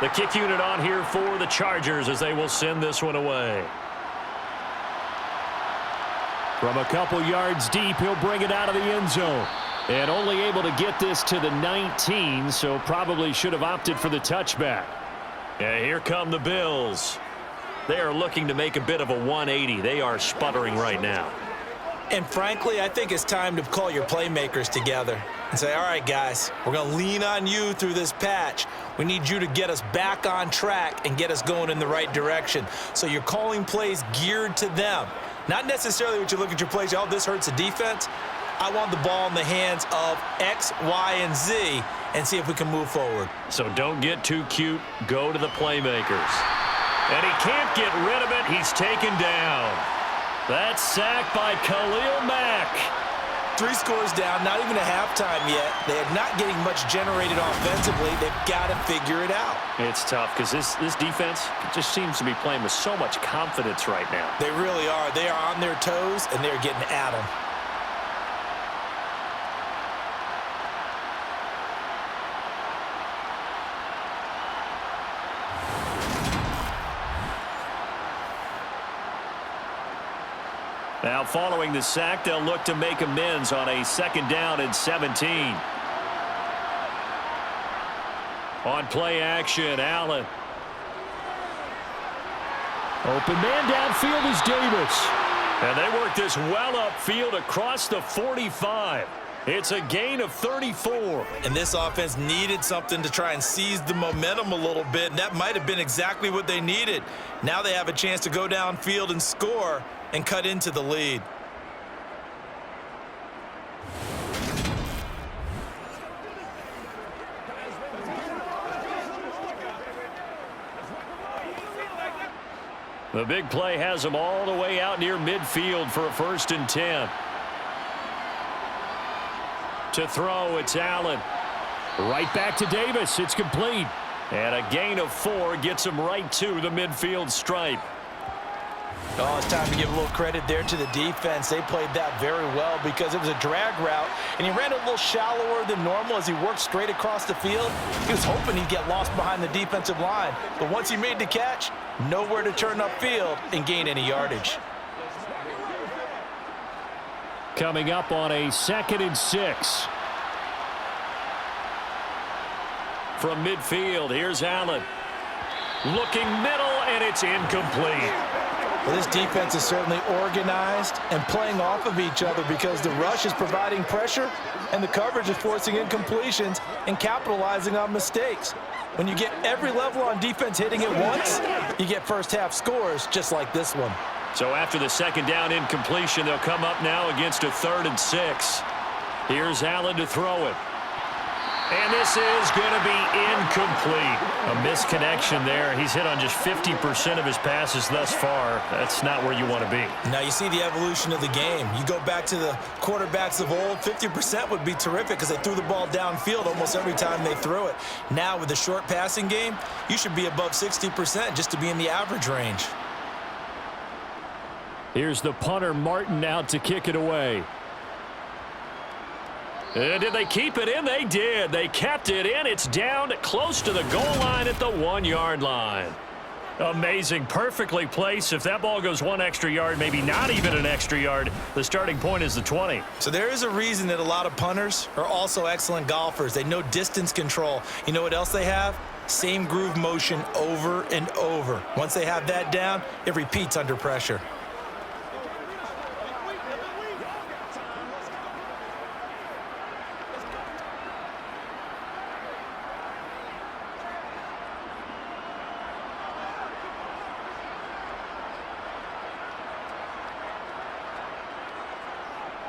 The kick unit on here for the Chargers as they will send this one away. From a couple yards deep, he'll bring it out of the end zone. And only able to get this to the 19, so probably should have opted for the touchback. Yeah, here come the Bills. They are looking to make a bit of a 180. They are sputtering right now. And frankly, I think it's time to call your playmakers together and say, all right, guys, we're going to lean on you through this patch. We need you to get us back on track and get us going in the right direction. So you're calling plays geared to them. Not necessarily what you look at your plays, oh, this hurts the defense. I want the ball in the hands of X, Y, and Z and see if we can move forward. So don't get too cute. Go to the playmakers. And he can't get rid of it. He's taken down. That's sacked by Khalil Mack. 3 scores down, not even a halftime yet. They are not getting much generated offensively. They've got to figure it out. It's tough because this defense just seems to be playing with so much confidence right now. They really are. They are on their toes, and they're getting at them. Now, following the sack, they'll look to make amends on a 2nd down and 17. On play action, Allen. Open man downfield is Davis. And they work this well upfield across the 45. It's a gain of 34. And this offense needed something to try and seize the momentum a little bit, and that might have been exactly what they needed. Now they have a chance to go downfield and score and cut into the lead. The big play has them all the way out near midfield for a 1st and 10. To throw, it's Allen. Right back to Davis. It's complete. And a gain of 4 gets him right to the midfield stripe. Oh, it's time to give a little credit there to the defense. They played that very well because it was a drag route, and he ran a little shallower than normal as he worked straight across the field. He was hoping he'd get lost behind the defensive line, but once he made the catch, nowhere to turn upfield and gain any yardage. Coming up on a 2nd and 6. From midfield, here's Allen. Looking middle, and it's incomplete. Well, this defense is certainly organized and playing off of each other because the rush is providing pressure and the coverage is forcing incompletions and capitalizing on mistakes. When you get every level on defense hitting it once, you get first half scores just like this one. So after the 2nd down incompletion, they'll come up now against a 3rd and 6. Here's Allen to throw it. And this is going to be incomplete. A misconnection there. He's hit on just 50% of his passes thus far. That's not where you want to be. Now you see the evolution of the game. You go back to the quarterbacks of old, 50% would be terrific because they threw the ball downfield almost every time they threw it. Now with the short passing game, you should be above 60% just to be in the average range. Here's the punter, Martin, out to kick it away. Did they keep it in? They did. They kept it in. It's down close to the goal line at the 1-yard line. Amazing. Perfectly placed. If that ball goes 1 extra yard, maybe not even an extra yard, the starting point is the 20. So there is a reason that a lot of punters are also excellent golfers. They know distance control. You know what else they have? Same groove motion over and over. Once they have that down, it repeats under pressure.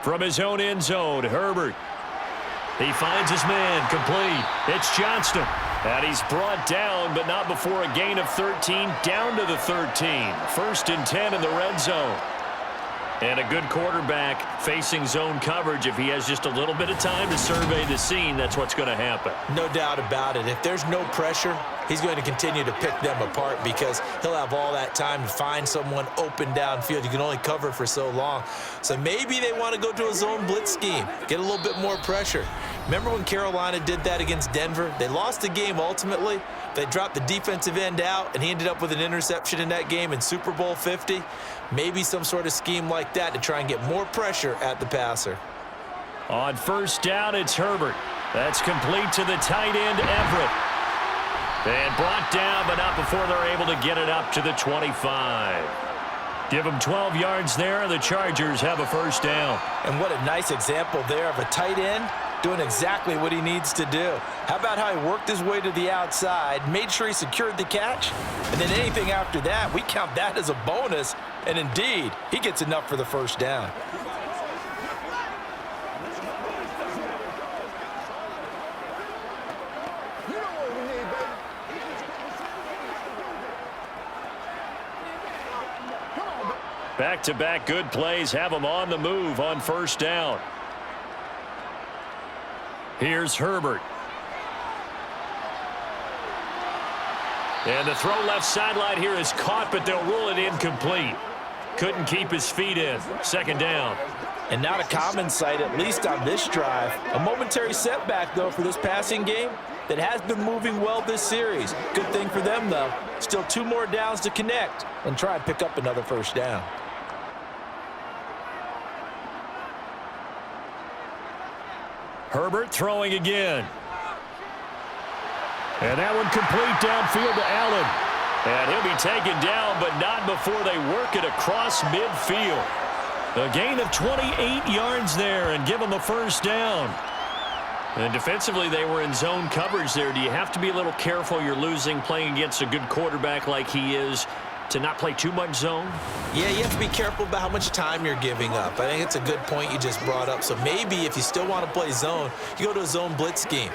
From his own end zone, Herbert. He finds his man, complete. It's Johnston. And he's brought down, but not before a gain of 13, down to the 13. 1st and 10 in the red zone. And a good quarterback facing zone coverage. If he has just a little bit of time to survey the scene, that's what's going to happen. No doubt about it. If there's no pressure, he's going to continue to pick them apart because he'll have all that time to find someone open downfield. You can only cover for so long. So maybe they want to go to a zone blitz scheme, get a little bit more pressure. Remember when Carolina did that against Denver? They lost the game ultimately. They dropped the defensive end out, and he ended up with an interception in that game in Super Bowl 50. Maybe some sort of scheme like that to try and get more pressure at the passer. On 1st down, it's Herbert. That's complete to the tight end, Everett. And brought down, but not before they're able to get it up to the 25. Give them 12 yards there, and the Chargers have a first down. And what a nice example there of a tight end doing exactly what he needs to do. How about how he worked his way to the outside, made sure he secured the catch, and then anything after that, we count that as a bonus, and indeed, he gets enough for the first down. Back-to-back good plays have them on the move on first down. Here's Herbert. And the throw left sideline here is caught, but they'll rule it incomplete. Couldn't keep his feet in. Second down. And not a common sight, at least on this drive. A momentary setback, though, for this passing game that has been moving well this series. Good thing for them, though. Still 2 more downs to connect and try and pick up another first down. Herbert throwing again. And that one complete downfield to Allen. And he'll be taken down, but not before they work it across midfield. A gain of 28 yards there and give them a first down. And defensively, they were in zone coverage there. Do you have to be a little careful? You're losing, playing against a good quarterback like he is, to not play too much zone? Yeah, you have to be careful about how much time you're giving up. I think it's a good point you just brought up. So maybe if you still want to play zone, you go to a zone blitz scheme.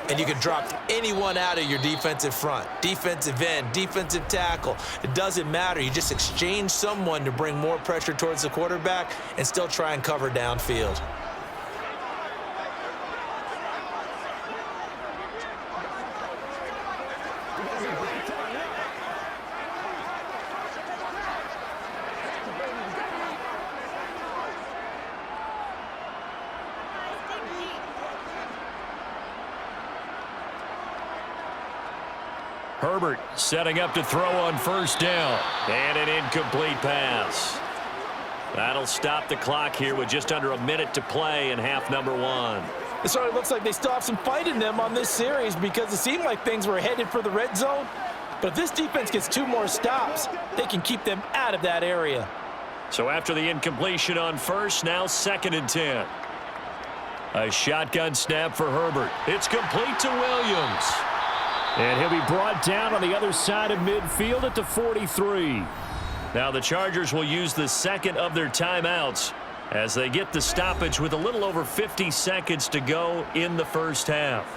And you can drop anyone out of your defensive front, defensive end, defensive tackle. It doesn't matter. You just exchange someone to bring more pressure towards the quarterback and still try and cover downfield. Herbert setting up to throw on first down. And an incomplete pass. That'll stop the clock here with just under a minute to play in half number 1. It sort of looks like they still have some fight in them on this series because it seemed like things were headed for the red zone. But if this defense gets 2 more stops, they can keep them out of that area. So after the incompletion on first, now 2nd and 10. A shotgun snap for Herbert. It's complete to Williams. And he'll be brought down on the other side of midfield at the 43. Now the Chargers will use the second of their timeouts as they get the stoppage with a little over 50 seconds to go in the first half.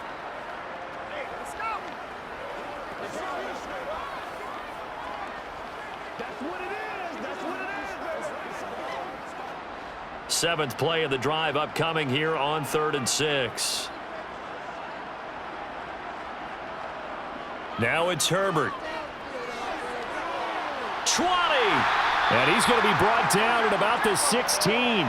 Seventh play of the drive upcoming here on 3rd and 6. Now it's Herbert. 20! And he's going to be brought down at about the 16.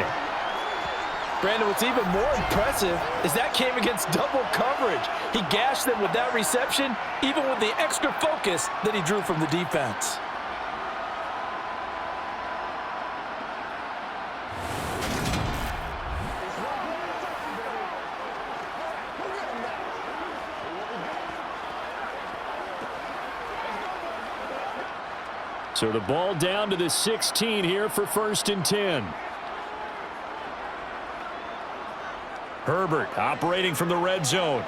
Brandon, what's even more impressive is that came against double coverage. He gashed them with that reception, even with the extra focus that he drew from the defense. So the ball down to the 16 here for 1st and 10. Herbert operating from the red zone.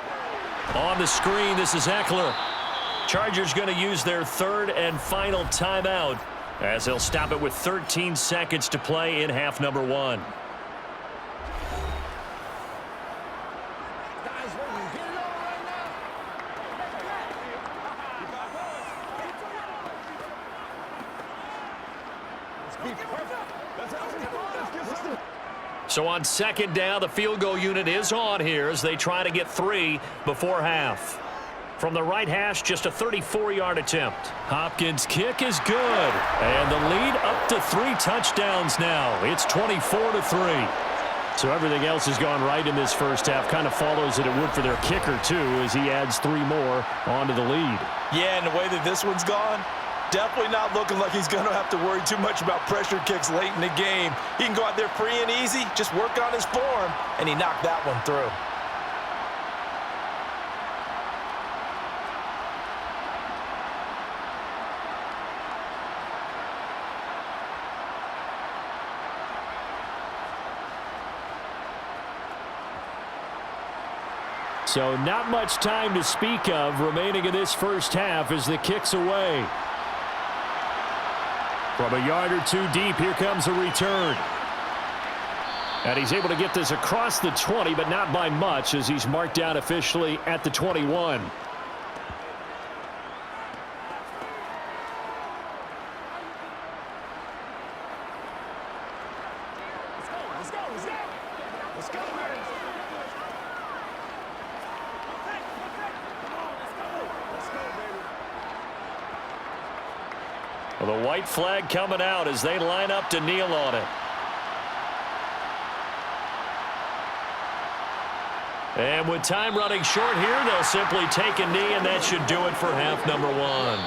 On the screen, this is Eckler. Chargers going to use their 3rd and final timeout as they'll stop it with 13 seconds to play in half number 1. So on 2nd down, the field goal unit is on here as they try to get 3 before half. From the right hash, just a 34-yard attempt. Hopkins' kick is good. And the lead up to 3 touchdowns now. It's 24-3. So everything else has gone right in this first half. Kind of follows that it would for their kicker, too, as he adds 3 more onto the lead. Yeah, and the way that this one's gone, definitely not looking like he's going to have to worry too much about pressure kicks late in the game. He can go out there free and easy, just work on his form, and he knocked that one through. So not much time to speak of remaining in this first half as the kick's away. From a yard or two deep, here comes a return. And he's able to get this across the 20, but not by much as he's marked down officially at the 21. Well, the white flag coming out as they line up to kneel on it. And with time running short here, they'll simply take a knee, and that should do it for half number one.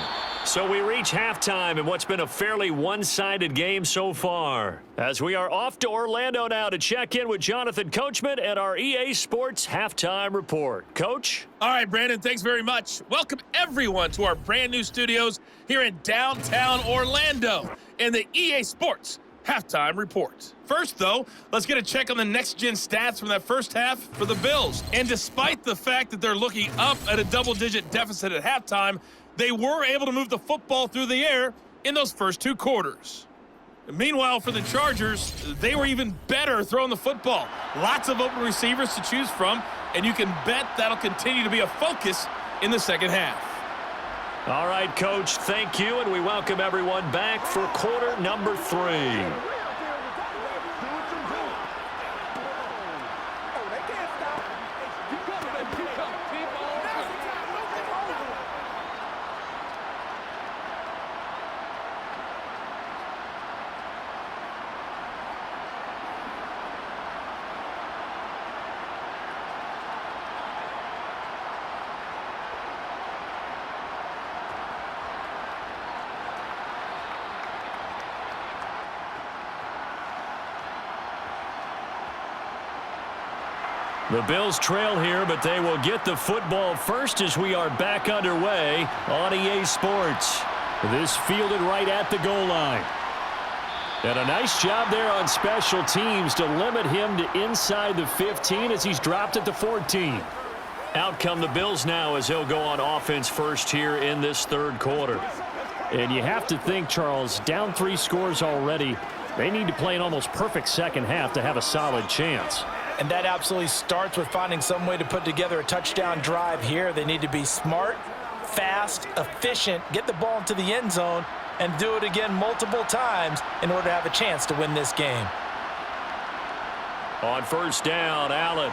So we reach halftime in what's been a fairly one-sided game so far, as we are off to Orlando now to check in with Jonathan Coachman at our EA Sports Halftime Report. Coach? All right, Brandon, thanks very much. Welcome, everyone, to our brand-new studios here in downtown Orlando in the EA Sports Halftime Report. First, though, let's get a check on the next-gen stats from that first half for the Bills. And despite the fact that they're looking up at a double-digit deficit at halftime, they were able to move the football through the air in those first two quarters. Meanwhile, for the Chargers, they were even better throwing the football. Lots of open receivers to choose from, and you can bet that'll continue to be a focus in the second half. All right, Coach, thank you, and we welcome everyone back for quarter number 3. The Bills trail here, but they will get the football first as we are back underway on EA Sports. This fielded right at the goal line. And a nice job there on special teams to limit him to inside the 15 as he's dropped at the 14. Out come the Bills now as they'll go on offense first here in this third quarter. And you have to think, Charles, down 3 scores already. They need to play an almost perfect second half to have a solid chance. And that absolutely starts with finding some way to put together a touchdown drive here. They need to be smart, fast, efficient, get the ball into the end zone, and do it again multiple times in order to have a chance to win this game. On first down, Allen.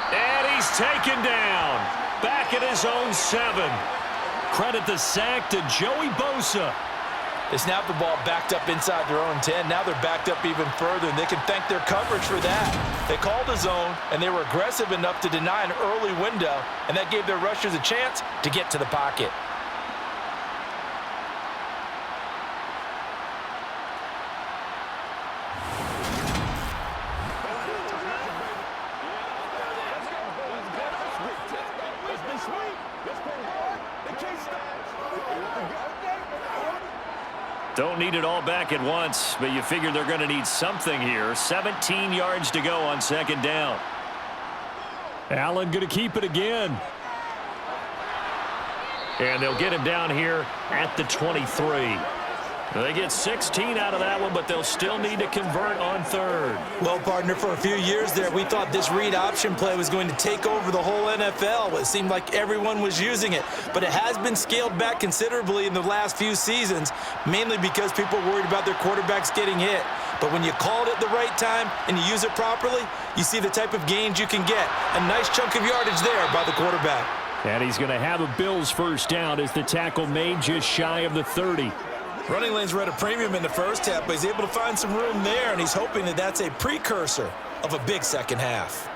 And he's taken down. Back at his own 7. Credit the sack to Joey Bosa. They snapped the ball backed up inside their own 10. Now they're backed up even further, and they can thank their coverage for that. They called a zone, and they were aggressive enough to deny an early window, and that gave their rushers a chance to get to the pocket. Don't need it all back at once, but you figure they're going to need something here. 17 yards to go on second down. Allen going to keep it again. And they'll get him down here at the 23. They get 16 out of that one, but they'll still need to convert on third. Well, partner, for a few years there, we thought this read option play was going to take over the whole NFL. It seemed like everyone was using it, but it has been scaled back considerably in the last few seasons, mainly because people are worried about their quarterbacks getting hit. But when you call it at the right time and you use it properly, you see the type of gains you can get. A nice chunk of yardage there by the quarterback. And he's going to have a Bills first down as the tackle made just shy of the 30. Running lanes were at a premium in the first half, but he's able to find some room there, and he's hoping that that's a precursor of a big second half.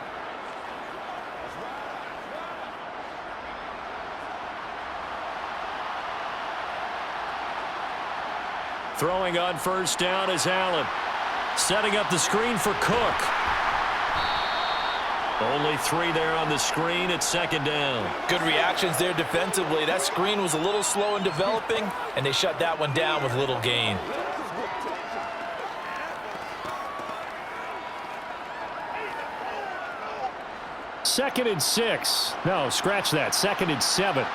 Throwing on first down is Allen. Setting up the screen for Cook. Only 3 there on the screen at second down. Good reactions there defensively. That screen was a little slow in developing, and they shut that one down with little gain. second and 6. No, scratch that. Second and 7.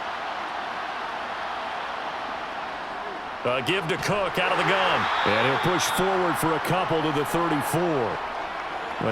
Give to Cook out of the gun. And he'll push forward for a couple to the 34.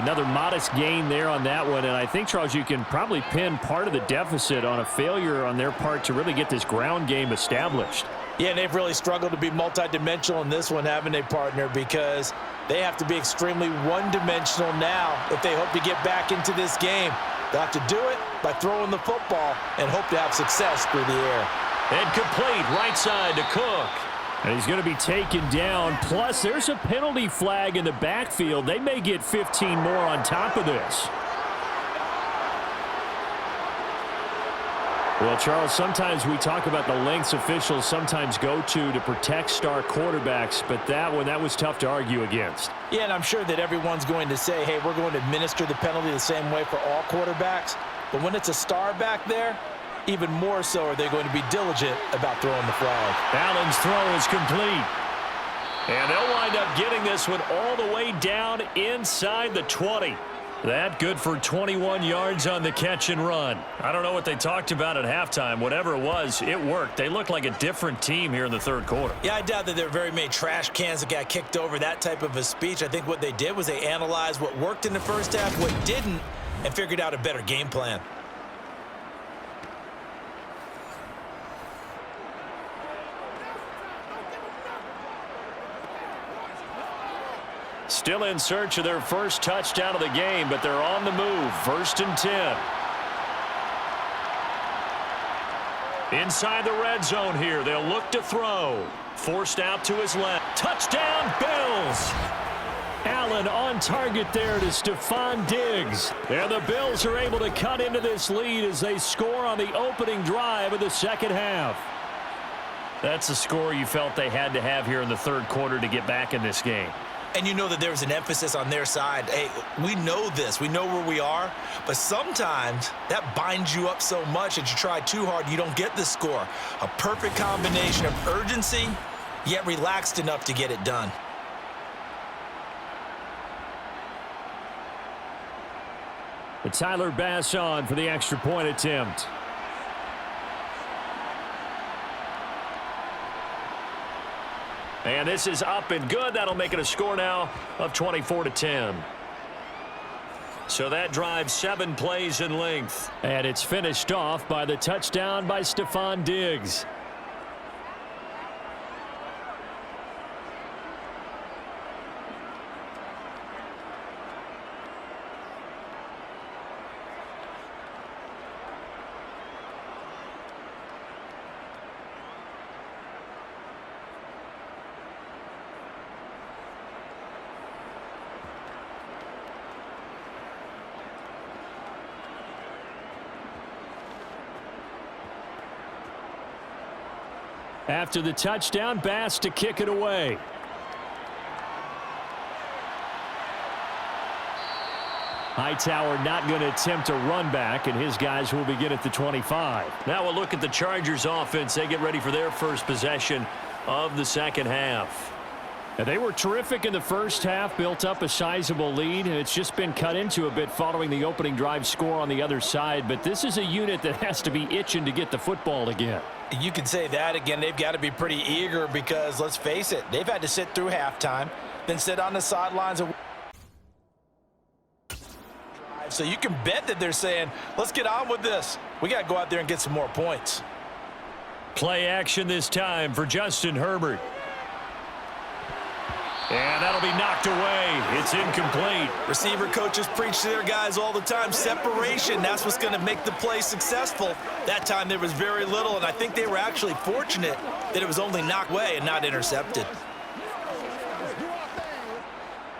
Another modest gain there on that one. And I think, Charles, you can probably pin part of the deficit on a failure on their part to really get this ground game established. Yeah, and they've really struggled to be multidimensional in this one, haven't they, partner? Because they have to be extremely one-dimensional now if they hope to get back into this game. They'll have to do it by throwing the football and hope to have success through the air. And complete right side to Cook. And he's going to be taken down. Plus, there's a penalty flag in the backfield. They may get 15 more on top of this. Well, Charles, sometimes we talk about the lengths officials sometimes go to protect star quarterbacks, but that was tough to argue against. Yeah, and I'm sure that everyone's going to say, hey, we're going to administer the penalty the same way for all quarterbacks. But when it's a star back there, even more so are they going to be diligent about throwing the flag. Allen's throw is complete. And they'll wind up getting this one all the way down inside the 20. That good for 21 yards on the catch and run. I don't know what they talked about at halftime. Whatever it was, it worked. They look like a different team here in the third quarter. Yeah, I doubt that there were very many trash cans that got kicked over, that type of a speech. I think what they did was they analyzed what worked in the first half, what didn't, and figured out a better game plan. Still in search of their first touchdown of the game, but they're on the move. 1st and 10. Inside the red zone here. They'll look to throw. Forced out to his left. Touchdown, Bills! Allen on target there to Stephon Diggs. And the Bills are able to cut into this lead as they score on the opening drive of the second half. That's a score you felt they had to have here in the third quarter to get back in this game. And you know that there was an emphasis on their side. Hey, we know this. We know where we are. But sometimes that binds you up so much that you try too hard, you don't get the score. A perfect combination of urgency, yet relaxed enough to get it done. But Tyler Bass on for the extra point attempt. And this is up and good. That'll make it a score now of 24-10. So that drives 7 plays in length. And it's finished off by the touchdown by Stephon Diggs. After the touchdown, Bass to kick it away. Hightower not going to attempt a run back, and his guys will begin at the 25. Now we'll look at the Chargers offense. They get ready for their first possession of the second half. And they were terrific in the first half, built up a sizable lead, and it's just been cut into a bit following the opening drive score on the other side. But this is a unit that has to be itching to get the football again. You can say that again. They've got to be pretty eager because, let's face it, they've had to sit through halftime, then sit on the sidelines. So you can bet that they're saying, let's get on with this. We got to go out there and get some more points. Play action this time for Justin Herbert. And that'll be knocked away. It's incomplete. Receiver coaches preach to their guys all the time. Separation, that's what's going to make the play successful. That time there was very little, and I think they were actually fortunate that it was only knocked away and not intercepted.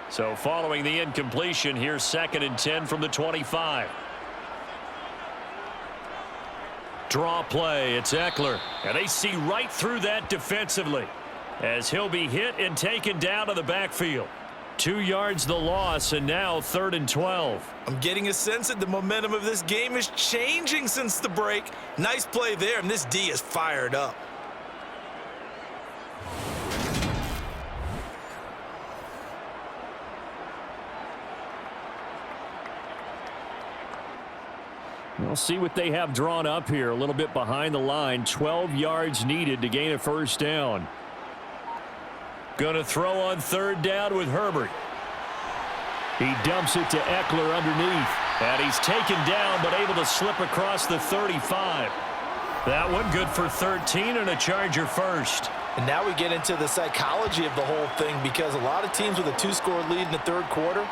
So following the incompletion, here's 2nd and 10 from the 25. Draw play, it's Eckler. And they see right through that defensively, as he'll be hit and taken down to the backfield. 2 yards the loss, and now 3rd and 12. I'm getting a sense that the momentum of this game is changing since the break. Nice play there, and this D is fired up. We'll see what they have drawn up here. A little bit behind the line. 12 yards needed to gain a first down. Going to throw on third down with Herbert. He dumps it to Eckler underneath. And he's taken down but able to slip across the 35. That one good for 13 and a Charger first. And now we get into the psychology of the whole thing, because a lot of teams with a 2-score lead in the third quarter,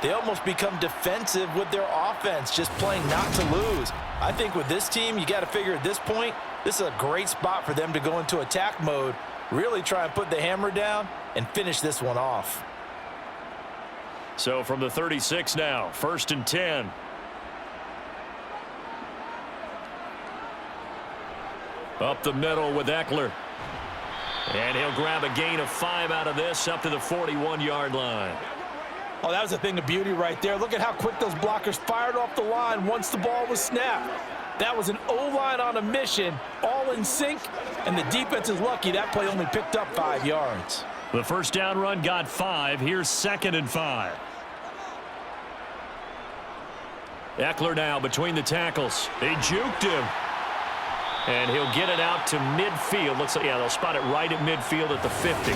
they almost become defensive with their offense, just playing not to lose. I think with this team, you got to figure at this point, this is a great spot for them to go into attack mode, really try and put the hammer down and finish this one off. So from the 36 now, 1st and 10. Up the middle with Eckler. And he'll grab a gain of 5 out of this up to the 41-yard line. Oh, that was a thing of beauty right there. Look at how quick those blockers fired off the line once the ball was snapped. That was an O-line on a mission, all in sync, and the defense is lucky that play only picked up 5 yards. The first down run got 5. Here's 2nd and 5. Eckler now between the tackles. They juked him. And he'll get it out to midfield. Looks like, yeah, they'll spot it right at midfield at the 50.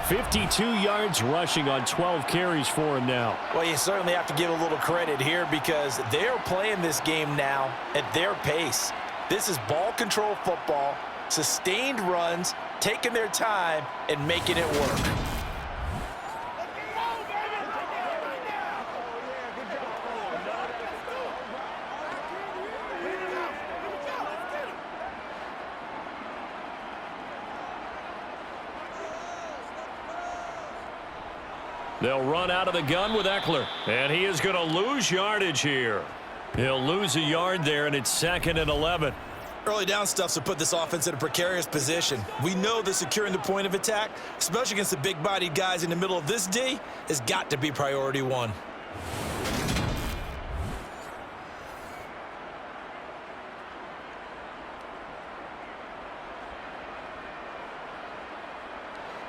52 yards rushing on 12 carries for him now. Well, you certainly have to give a little credit here, because they're playing this game now at their pace. This is ball control football, sustained runs, taking their time, and making it work. They'll run out of the gun with Eckler, and he is going to lose yardage here. He'll lose a yard there, and it's 2nd and 11. Early down stuff to put this offense in a precarious position. We know that securing the point of attack, especially against the big-bodied guys in the middle of this D, has got to be priority one.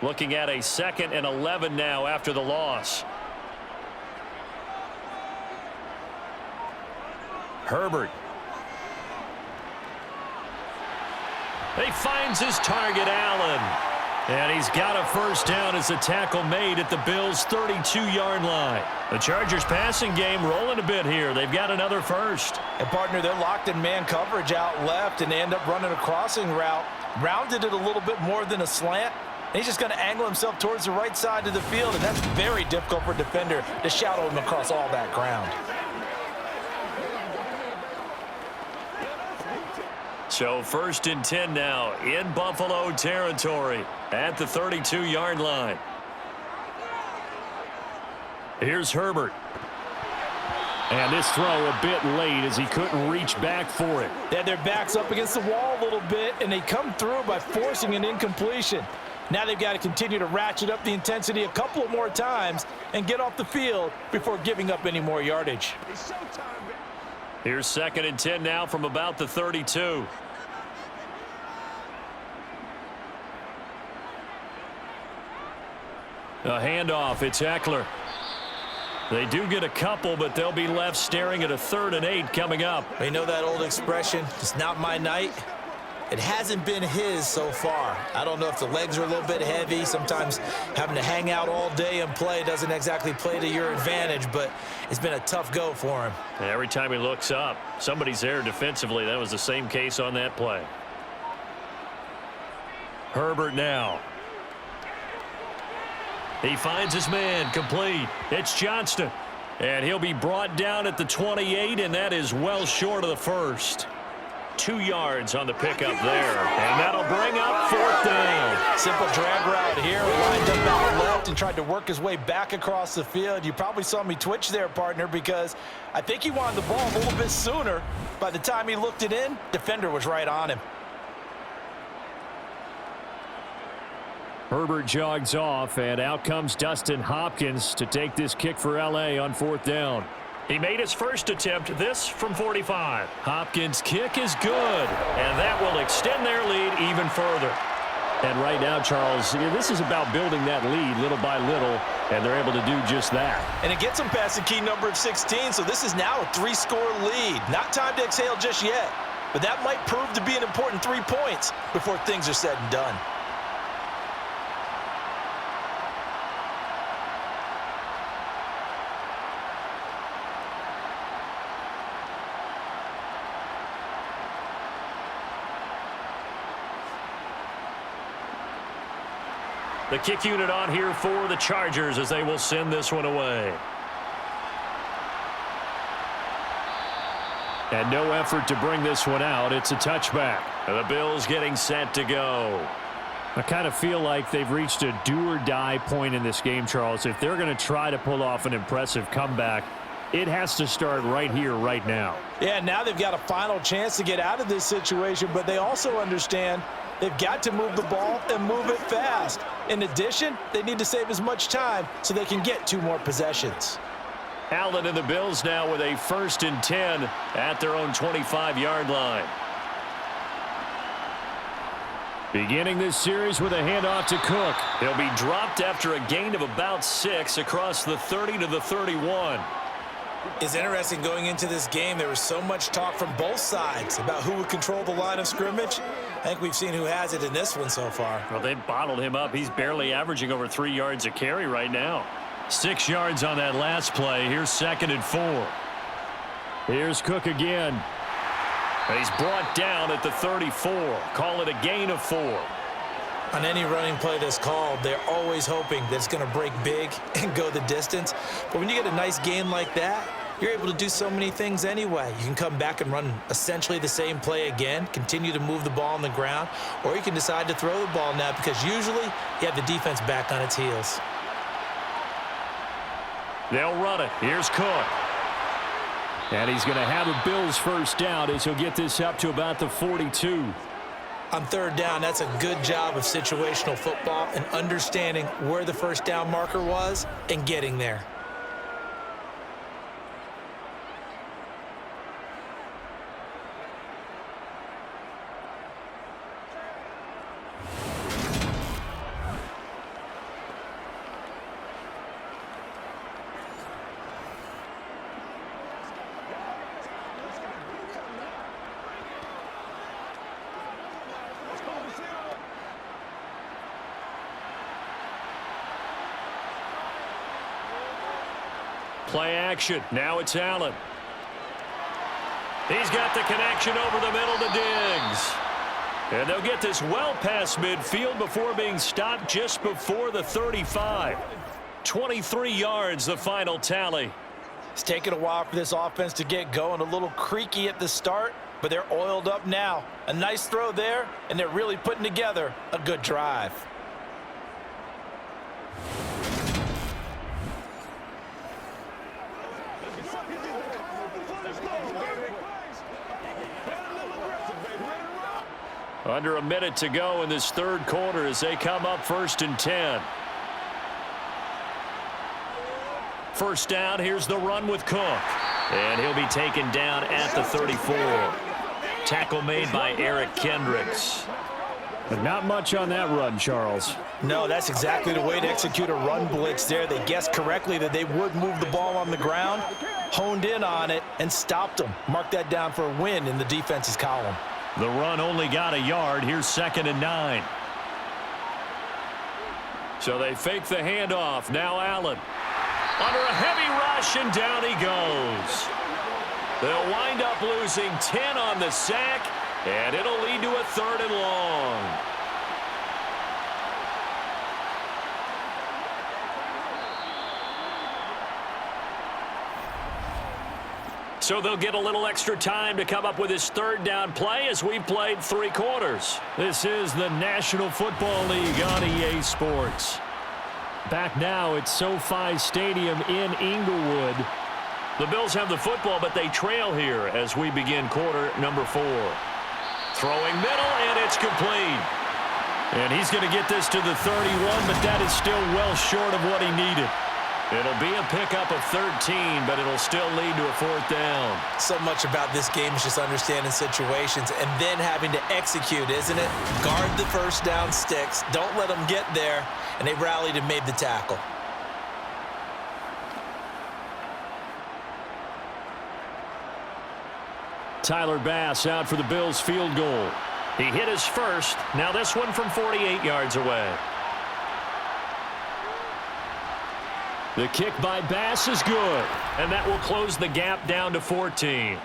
Looking at a 2nd and 11 now after the loss. Herbert. He finds his target, Allen. And he's got a first down as the tackle made at the Bills' 32-yard line. The Chargers passing game rolling a bit here. They've got another first. And, partner, they're locked in man coverage out left, and they end up running a crossing route. Rounded it a little bit more than a slant. And he's just going to angle himself towards the right side of the field, and that's very difficult for a defender to shadow him across all that ground. So 1st and 10 now in Buffalo territory at the 32-yard line. Here's Herbert. And this throw a bit late as he couldn't reach back for it. They had their backs up against the wall a little bit, and they come through by forcing an incompletion. Now they've got to continue to ratchet up the intensity a couple of more times and get off the field before giving up any more yardage. Here's 2nd and 10 now from about the 32. A handoff. It's Eckler. They do get a couple, but they'll be left staring at a 3rd and 8 coming up. You know that old expression, it's not my night? It hasn't been his so far. I don't know if the legs are a little bit heavy. Sometimes having to hang out all day and play doesn't exactly play to your advantage, but it's been a tough go for him. And every time he looks up, somebody's there defensively. That was the same case on that play. Herbert now. He finds his man complete. It's Johnston. And he'll be brought down at the 28, and that is well short of the first. 2 yards on the pickup there. And that'll bring up 4th down. Simple drag route here. Lined up out left and tried to work his way back across the field. You probably saw me twitch there, partner, because I think he wanted the ball a little bit sooner. By the time he looked it in, defender was right on him. Herbert jogs off, and out comes Dustin Hopkins to take this kick for L.A. on 4th down. He made his first attempt, this from 45. Hopkins' kick is good, and that will extend their lead even further. And right now, Charles, this is about building that lead little by little, and they're able to do just that. And it gets them past the key number of 16, so this is now a 3-score lead. Not time to exhale just yet, but that might prove to be an important 3 points before things are said and done. The kick unit on here for the Chargers as they will send this one away. And no effort to bring this one out. It's a touchback. And the Bills getting set to go. I kind of feel like they've reached a do-or-die point in this game, Charles. If they're going to try to pull off an impressive comeback, it has to start right here, right now. Yeah, now they've got a final chance to get out of this situation, but they also understand they've got to move the ball and move it fast. In addition, they need to save as much time so they can get 2 more possessions. Allen and the Bills now with a 1st and 10 at their own 25-yard line. Beginning this series with a handoff to Cook. He'll be dropped after a gain of about 6 across the 30 to the 31. It's interesting going into this game. There was so much talk from both sides about who would control the line of scrimmage. I think we've seen who has it in this one so far. Well, they bottled him up. He's barely averaging over 3 yards a carry right now. 6 yards on that last play. Here's 2nd and 4. Here's Cook again. He's brought down at the 34. Call it a gain of 4. On any running play that's called, they're always hoping that it's going to break big and go the distance. But when you get a nice gain like that, you're able to do so many things anyway. You can come back and run essentially the same play again, continue to move the ball on the ground, or you can decide to throw the ball now because usually you have the defense back on its heels. They'll run it. Here's Cook. And he's going to have a Bills 1st down as he'll get this up to about the 42. On 3rd down, that's a good job of situational football and understanding where the 1st down marker was and getting there. Play action. Now it's Allen. He's got the connection over the middle to Diggs. And they'll get this well past midfield before being stopped just before the 35. 23 yards, the final tally. It's taken a while for this offense to get going. A little creaky at the start, but they're oiled up now. A nice throw there, and they're really putting together a good drive. Under a minute to go in this 3rd quarter as they come up 1st and 10. 1st down, here's the run with Cook. And he'll be taken down at the 34. Tackle made by Eric Kendricks. But not much on that run, Charles. No, that's exactly the way to execute a run blitz there. They guessed correctly that they would move the ball on the ground, honed in on it, and stopped them. Mark that down for a win in the defense's column. The run only got a yard. Here's 2nd and 9. So they fake the handoff. Now Allen. Under a heavy rush, and down he goes. They'll wind up losing 10 on the sack, and it'll lead to a 3rd and long. So they'll get a little extra time to come up with his 3rd down play as we played 3 quarters. This is the National Football League on EA Sports. Back now at SoFi Stadium in Inglewood. The Bills have the football, but they trail here as we begin quarter number 4. Throwing middle, and it's complete. And he's going to get this to the 31, but that is still well short of what he needed. It'll be a pickup of 13, but it'll still lead to a 4th down. So much about this game is just understanding situations and then having to execute, isn't it? Guard the first down sticks. Don't let them get there. And they rallied and made the tackle. Tyler Bass out for the Bills field goal. He hit his first. Now this one from 48 yards away. The kick by Bass is good. And that will close the gap down to 14.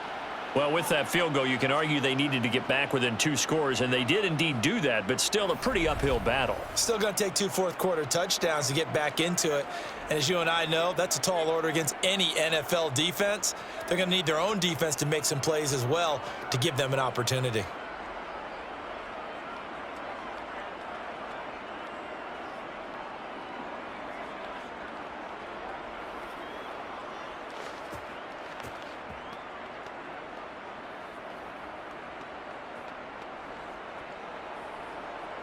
Well, with that field goal, you can argue they needed to get back within 2 scores, and they did indeed do that, but still a pretty uphill battle. Still going to take 2 fourth-quarter touchdowns to get back into it. And as you and I know, that's a tall order against any NFL defense. They're going to need their own defense to make some plays as well to give them an opportunity.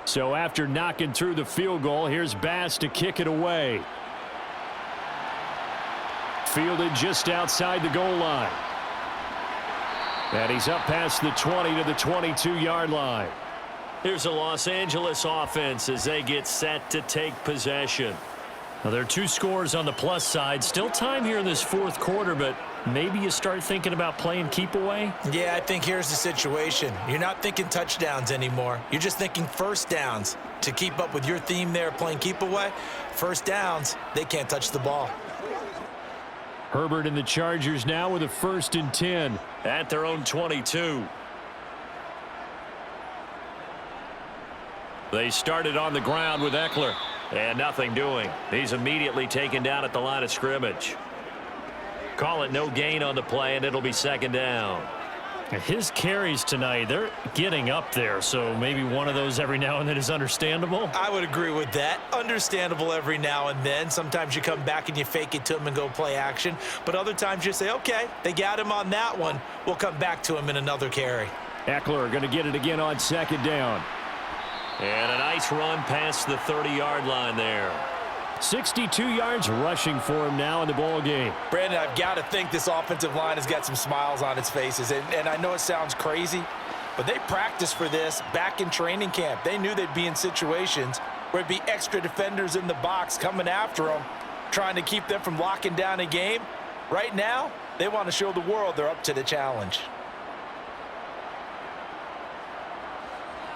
So after knocking through the field goal, here's Bass to kick it away. Fielded just outside the goal line. And he's up past the 20 to the 22-yard line. Here's the Los Angeles offense as they get set to take possession. Now, there are 2 scores on the plus side. Still time here in this 4th quarter, but maybe you start thinking about playing keep away? Yeah, I think here's the situation. You're not thinking touchdowns anymore. You're just thinking first downs. To keep up with your theme there, playing keep away, first downs, they can't touch the ball. Herbert and the Chargers now with a 1st and 10. At their own 22. They started on the ground with Eckler. And nothing doing. He's immediately taken down at the line of scrimmage. Call it no gain on the play, and it'll be 2nd down. His carries tonight, they're getting up there, so maybe one of those every now and then is understandable. I would agree with that. Understandable every now and then. Sometimes you come back and you fake it to him and go play action. But other times you say, okay, they got him on that one. We'll come back to him in another carry. Eckler going to get it again on 2nd down. And a nice run past the 30-yard line there. 62 yards rushing for him now in the ball game. Brandon, I've got to think this offensive line has got some smiles on its faces. And I know it sounds crazy, but they practiced for this back in training camp. They knew they'd be in situations where it'd be extra defenders in the box coming after them, trying to keep them from locking down a game. Right now, they want to show the world they're up to the challenge.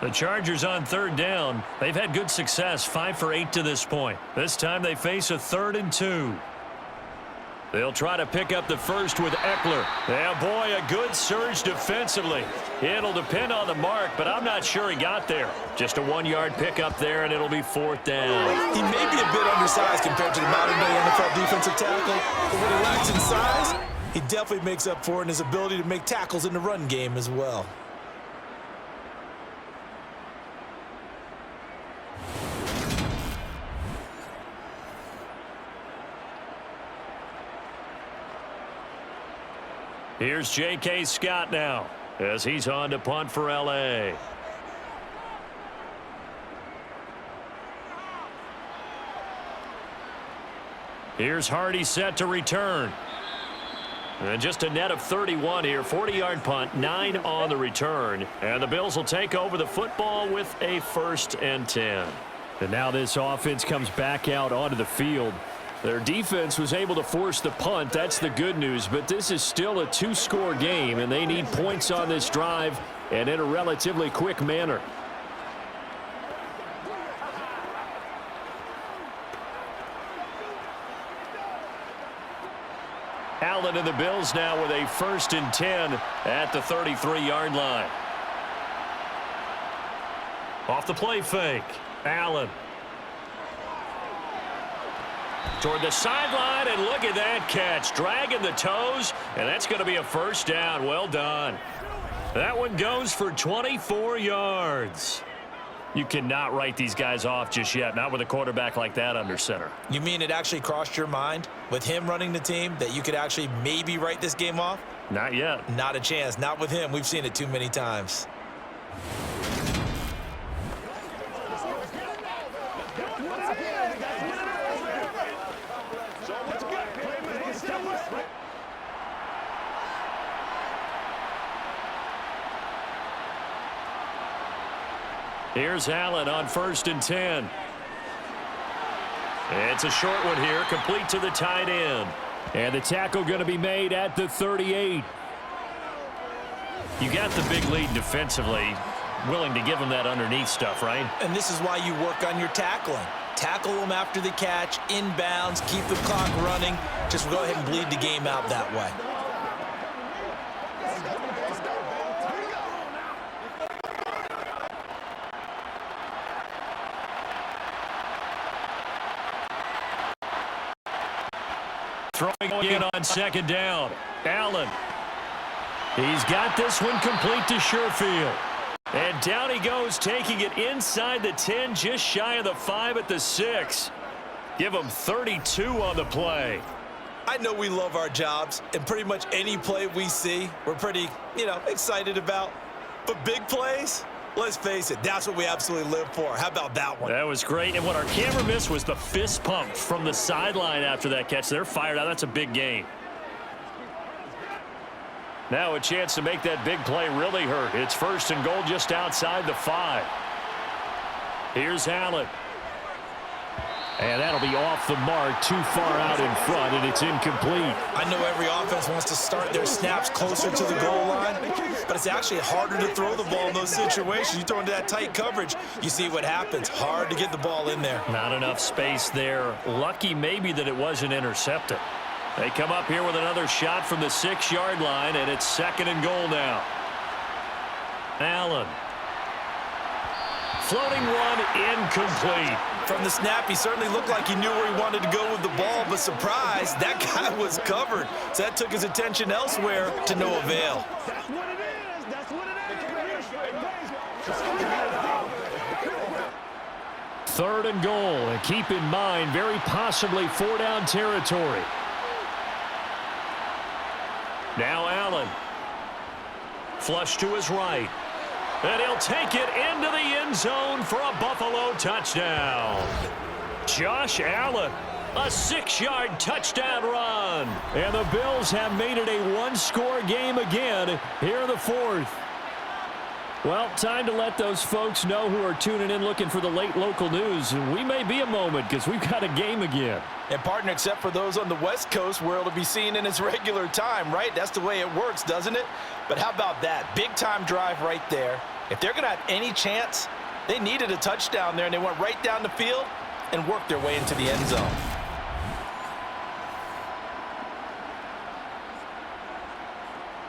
The Chargers on 3rd down. They've had good success, 5 for 8 to this point. This time they face a 3rd and 2. They'll try to pick up the first with Eckler. Yeah, boy, a good surge defensively. It'll depend on the mark, but I'm not sure he got there. Just a 1-yard pickup there, and it'll be 4th down. He may be a bit undersized compared to the modern-day NFL defensive tackle, but when he lacks in size, he definitely makes up for it in his ability to make tackles in the run game as well. Here's J.K. Scott now as he's on to punt for L.A. Here's Hardy set to return. And just a net of 31 here. 40-yard punt, 9 on the return. And the Bills will take over the football with a 1st and 10. And now this offense comes back out onto the field. Their defense was able to force the punt. That's the good news. But this is still a 2-score game, and they need points on this drive and in a relatively quick manner. Allen and the Bills now with a 1st and 10 at the 33-yard line. Off the play fake. Allen. Toward the sideline, and look at that catch. Dragging the toes, and that's going to be a 1st down. Well done. That one goes for 24 yards. You cannot write these guys off just yet, not with a quarterback like that under center. You mean it actually crossed your mind with him running the team that you could actually maybe write this game off? Not yet. Not a chance. Not with him. We've seen it too many times. Here's Allen on 1st and 10. It's a short one here, complete to the tight end. And the tackle going to be made at the 38. You got the big lead defensively. Willing to give them that underneath stuff, right? And this is why you work on your tackling. Tackle them after the catch, inbounds, keep the clock running. Just go ahead and bleed the game out that way. Throwing in on 2nd down. Allen. He's got this one complete to Sherfield. And down he goes, taking it inside the 10, just shy of the 5 at the 6. Give him 32 on the play. I know we love our jobs, and pretty much any play we see, we're pretty, excited about. But big plays, let's face it, that's what we absolutely live for. How about that one? That was great. And what our camera missed was the fist pump from the sideline after that catch. They're fired out. That's a big gain. Now a chance to make that big play really hurt. It's 1st and goal just outside the 5. Here's Allen. And that'll be off the mark, too far out in front, and it's incomplete. I know every offense wants to start their snaps closer to the goal line, but it's actually harder to throw the ball in those situations. You throw into that tight coverage, you see what happens. Hard to get the ball in there. Not enough space there. Lucky maybe that it wasn't intercepted. They come up here with another shot from the 6-yard line, and it's 2nd and goal now. Allen. Floating one, incomplete. From the snap, he certainly looked like he knew where he wanted to go with the ball, but surprise, that guy was covered. So that took his attention elsewhere to no avail. That's what it is. That's what it is. 3rd and goal, and keep in mind, very possibly 4-down territory. Now Allen. Flush to his right. And he'll take it into the end zone for a Buffalo touchdown. Josh Allen, a 6-yard touchdown run. And the Bills have made it a 1-score game again here in the 4th. Well, time to let those folks know who are tuning in looking for the late local news. We may be a moment because we've got a game again. And partner, except for those on the West Coast where it'll be seen in its regular time, right? That's the way it works, doesn't it? But how about that? Big time drive right there. If they're going to have any chance, they needed a touchdown there, and they went right down the field and worked their way into the end zone.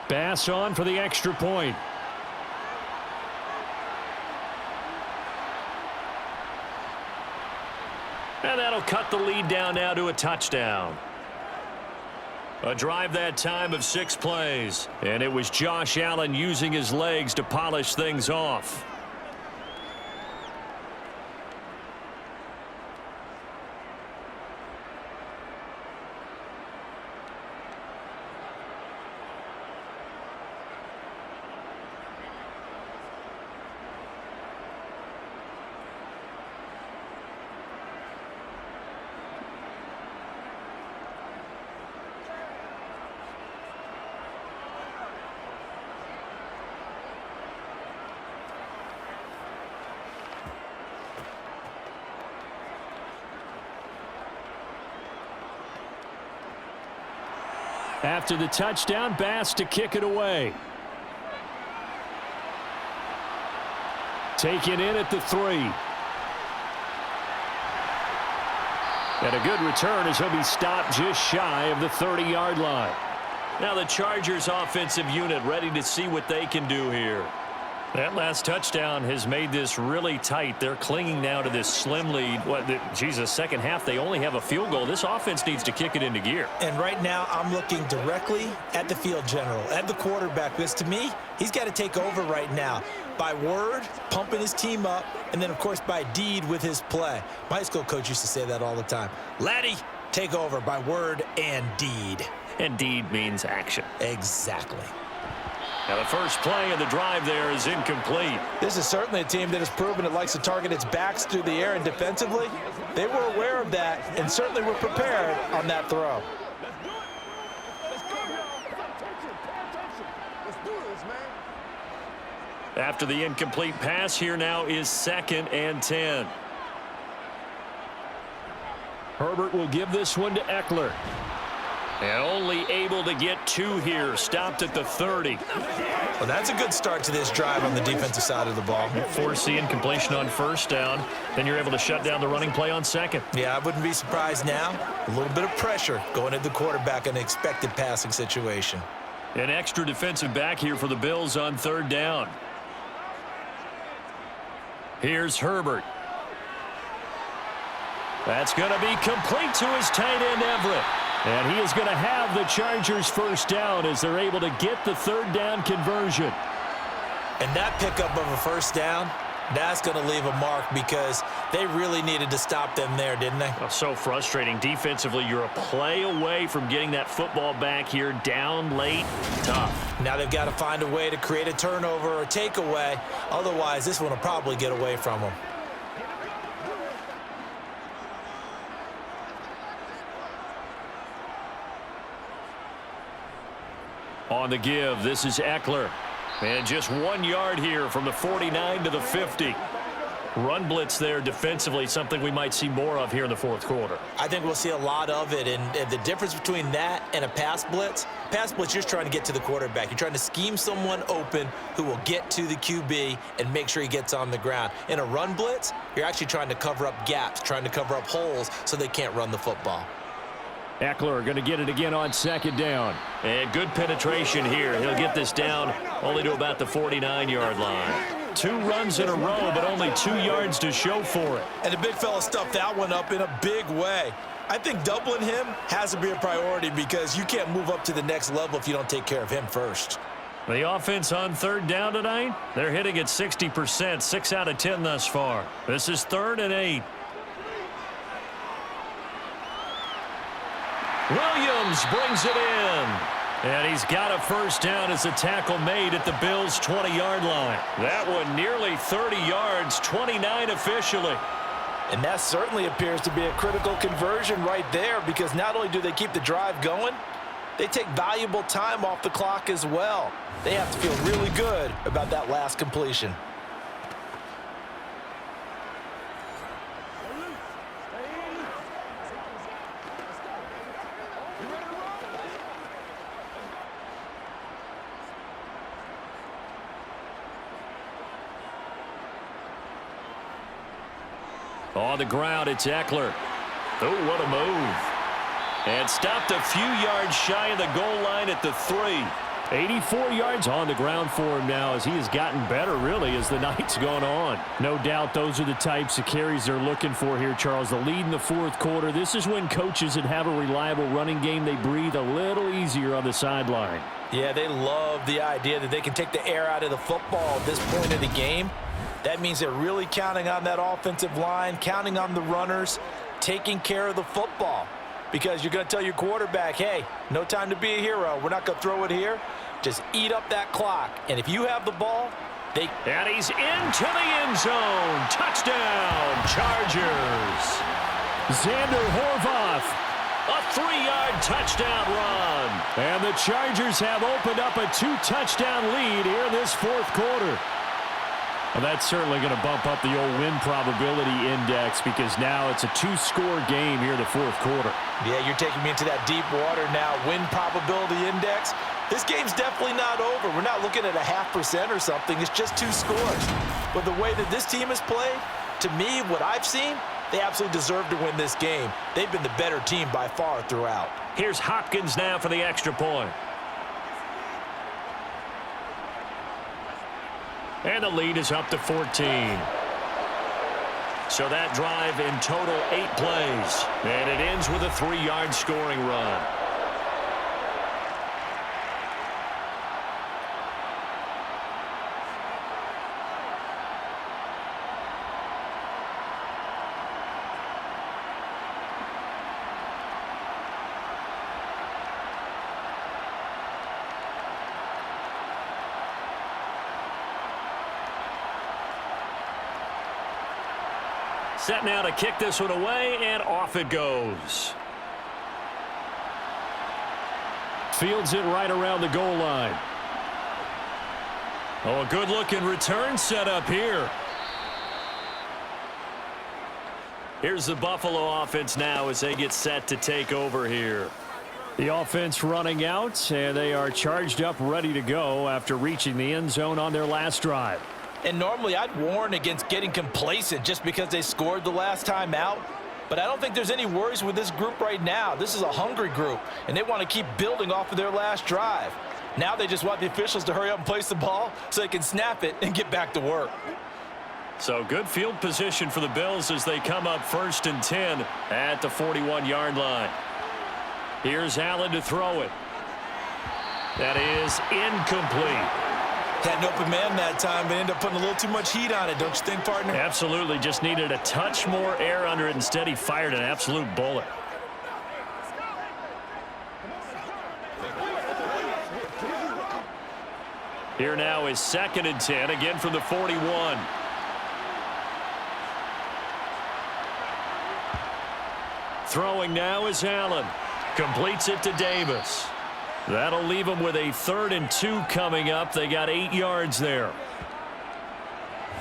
Pass on for the extra point. And that'll cut the lead down now to a touchdown. A drive that time of 6 plays. And it was Josh Allen using his legs to polish things off. After the touchdown, Bass to kick it away. Taken in at the 3. And a good return as he'll be stopped just shy of the 30-yard line. Now the Chargers offensive unit ready to see what they can do here. That last touchdown has made this really tight. They're clinging now to this slim lead. Second half, they only have a field goal. This offense needs to kick it into gear. And right now, I'm looking directly at the field general, at the quarterback, because to me, he's got to take over right now. By word, pumping his team up, and then, of course, by deed with his play. My high school coach used to say that all the time. Laddie, take over by word and deed. And deed means action. Exactly. Now the first play of the drive there is incomplete. This is certainly a team that has proven it likes to target its backs through the air, and defensively, they were aware of that and certainly were prepared on that throw. After the incomplete pass, here now is 2nd and 10. Herbert will give this one to Eckler. And only able to get 2 here. Stopped at the 30. Well, that's a good start to this drive on the defensive side of the ball. Force the incompletion on 1st down. Then you're able to shut down the running play on 2nd. Yeah, I wouldn't be surprised now. A little bit of pressure going at the quarterback in an expected passing situation. An extra defensive back here for the Bills on 3rd down. Here's Herbert. That's going to be complete to his tight end, Everett. And he is going to have the Chargers 1st down as they're able to get the 3rd down conversion. And that pickup of a 1st down, that's going to leave a mark because they really needed to stop them there, didn't they? Oh, so frustrating. Defensively, you're a play away from getting that football back here down late. Tough. Now they've got to find a way to create a turnover or a takeaway. Otherwise, this one will probably get away from them. On the give, this is Eckler. And just 1 yard here from the 49 to the 50. Run blitz there defensively, something we might see more of here in the 4th quarter. I think we'll see a lot of it, and the difference between that and a pass blitz, you're just trying to get to the quarterback. You're trying to scheme someone open who will get to the QB and make sure he gets on the ground. In a run blitz, you're actually trying to cover up gaps, trying to cover up holes so they can't run the football. Eckler going to get it again on 2nd down. And good penetration here. He'll get this down only to about the 49-yard line. 2 runs in a row, but only 2 yards to show for it. And the big fella stuffed that one up in a big way. I think doubling him has to be a priority because you can't move up to the next level if you don't take care of him first. The offense on 3rd down tonight, they're hitting at 60%, 6 out of 10 thus far. This is 3rd and 8. Williams brings it in. And he's got a 1st down as a tackle made at the Bills' 20-yard line. That one nearly 30 yards, 29 officially. And that certainly appears to be a critical conversion right there because not only do they keep the drive going, they take valuable time off the clock as well. They have to feel really good about that last completion. On the ground, it's Eckler. Oh, what a move. And stopped a few yards shy of the goal line at the 3. 84 yards on the ground for him now as he has gotten better, really, as the night's gone on. No doubt those are the types of carries they're looking for here, Charles. The lead in the 4th quarter. This is when coaches that have a reliable running game, they breathe a little easier on the sideline. Yeah, they love the idea that they can take the air out of the football at this point of the game. That means they're really counting on that offensive line, counting on the runners, taking care of the football. Because you're going to tell your quarterback, hey, no time to be a hero. We're not going to throw it here. Just eat up that clock. And if you have the ball, they... And he's into the end zone. Touchdown, Chargers. Xander Horvath. A 3-yard touchdown run. And the Chargers have opened up a 2-touchdown lead here in this 4th quarter. Well, that's certainly going to bump up the old win probability index because now it's a 2-score game here in the 4th quarter. Yeah, you're taking me into that deep water now. Win probability index. This game's definitely not over. We're not looking at a 0.5% or something. It's just 2 scores. But the way that this team has played, to me, what I've seen, they absolutely deserve to win this game. They've been the better team by far throughout. Here's Hopkins now for the extra point. And the lead is up to 14. So that drive in total 8 plays. And it ends with a 3-yard scoring run. Set now to kick this one away, and off it goes. Fields it right around the goal line. Oh, a good-looking return set up here. Here's the Buffalo offense now as they get set to take over here. The offense running out, and they are charged up, ready to go after reaching the end zone on their last drive. And normally I'd warn against getting complacent just because they scored the last time out. But I don't think there's any worries with this group right now. This is a hungry group, and they want to keep building off of their last drive. Now they just want the officials to hurry up and place the ball so they can snap it and get back to work. So good field position for the Bills as they come up 1st and 10 at the 41-yard line. Here's Allen to throw it. That is incomplete. Had an open man that time, but ended up putting a little too much heat on it, don't you think, partner? Absolutely. Just needed a touch more air under it. Instead, he fired an absolute bullet. Here now is 2nd and 10, again from the 41. Throwing now is Allen. Completes it to Davis. That'll leave them with a 3rd and 2 coming up. They got 8 yards there.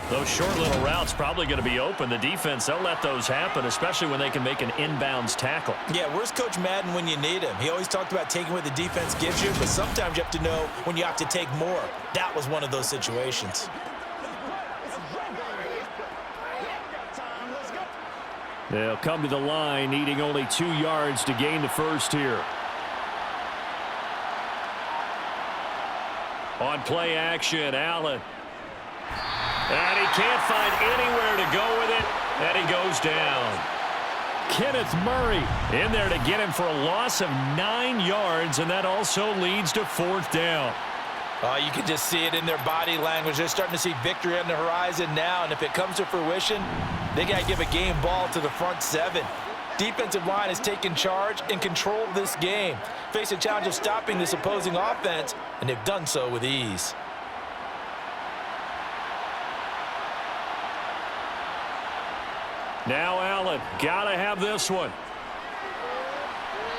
Those short little routes probably going to be open. The defense, they'll let those happen, especially when they can make an inbounds tackle. Yeah, where's Coach Madden when you need him? He always talked about taking what the defense gives you, but sometimes you have to know when you have to take more. That was one of those situations. They'll come to the line, needing only 2 yards to gain the first here. On play action, Allen. And he can't find anywhere to go with it, and he goes down. Kenneth Murray In there to get him for a loss of 9 yards, and that also leads to 4th down. Oh, you can just see it in their body language. They're starting to see victory on the horizon now, and if it comes to fruition, they got to give a game ball to the front 7. Defensive line has taken charge and controlled this game. Face a challenge of stopping this opposing offense, and they've done so with ease. Now Allen, got to have this one.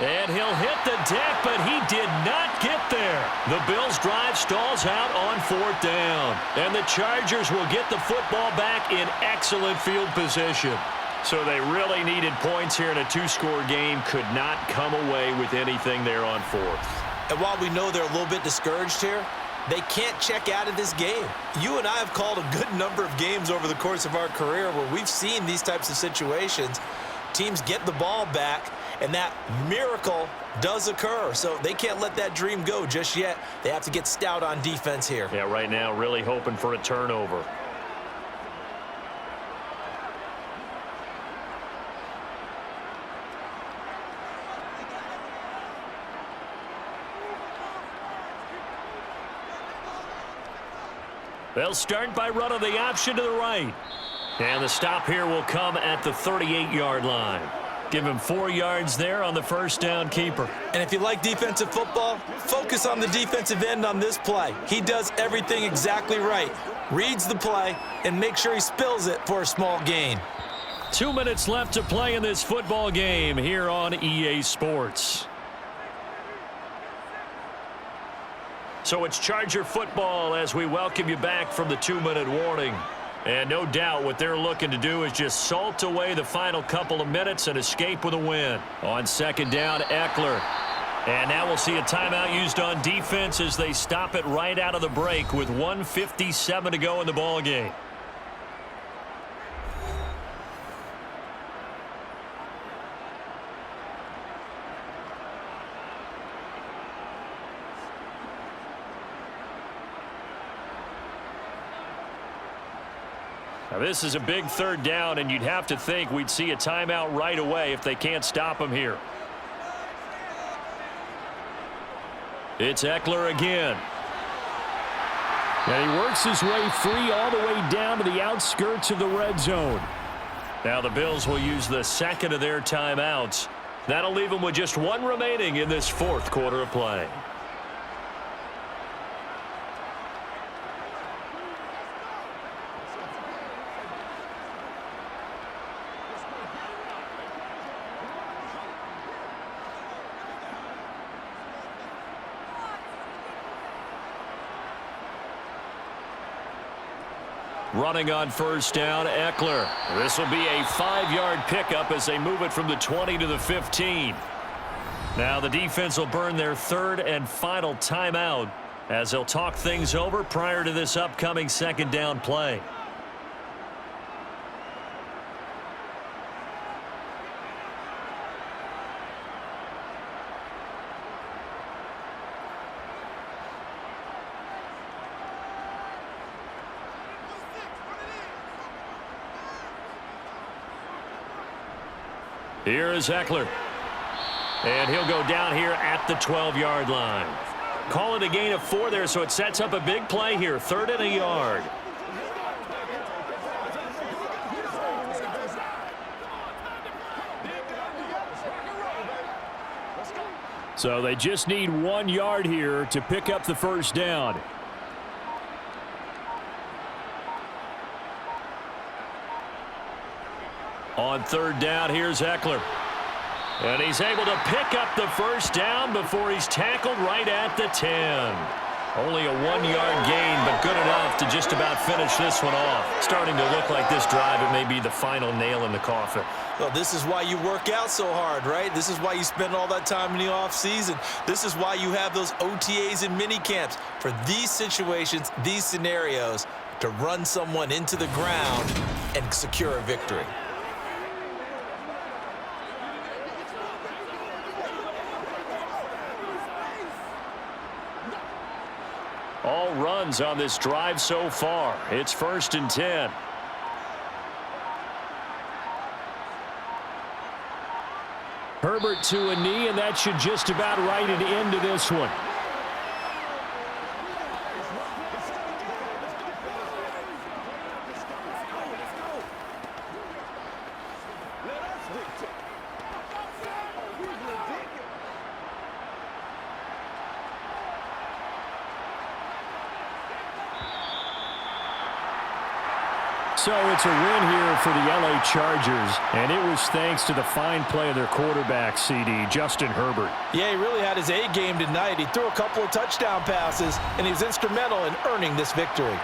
And he'll hit the deck, but he did not get there. The Bills' drive stalls out on 4th down. And the Chargers will get the football back in excellent field position. So they really needed points here in a 2-score game. Could not come away with anything there on 4th. And while we know they're a little bit discouraged here, they can't check out of this game. You and I have called a good number of games over the course of our career where we've seen these types of situations. Teams get the ball back, and that miracle does occur. So they can't let that dream go just yet. They have to get stout on defense here. Yeah, right now really hoping for a turnover. They'll start by running the option to the right. And the stop here will come at the 38-yard line. Give him 4 yards there on the 1st down keeper. And if you like defensive football, focus on the defensive end on this play. He does everything exactly right. Reads the play and makes sure he spills it for a small gain. 2 minutes left to play in this football game here on EA Sports. So it's Charger football as we welcome you back from the 2-minute warning. And no doubt what they're looking to do is just salt away the final couple of minutes and escape with a win. On 2nd down, Eckler. And now we'll see a timeout used on defense as they stop it right out of the break with 1:57 to go in the ball game. Now this is a big 3rd down, and you'd have to think we'd see a timeout right away if they can't stop him here. It's Eckler again. And he works his way free all the way down to the outskirts of the red zone. Now the Bills will use the 2nd of their timeouts. That'll leave them with just 1 remaining in this 4th quarter of play. Running on first down, Eckler. This will be a 5-yard pickup as they move it from the 20 to the 15. Now the defense will burn their third and final timeout as they'll talk things over prior to this upcoming second down play. Here is Eckler. And he'll go down here at the 12-yard line. Call it a gain of 4 there, so it sets up a big play here. 3rd and a yard. So they just need 1 yard here to pick up the first down. On 3rd down, here's Eckler. And he's able to pick up the first down before he's tackled right at the 10. Only a 1-yard gain, but good enough to just about finish this one off. Starting to look like this drive, it may be the final nail in the coffin. Well, this is why you work out so hard, right? This is why you spend all that time in the offseason. This is why you have those OTAs and mini camps for these situations, these scenarios, to run someone into the ground and secure a victory. All runs on this drive so far. It's 1st and 10. Herbert to a knee, and that should just about write it into this one. So it's a win here for the LA Chargers, and it was thanks to the fine play of their quarterback, CD, Justin Herbert. Yeah, he really had his A game tonight. He threw a couple of touchdown passes, and he was instrumental in earning this victory.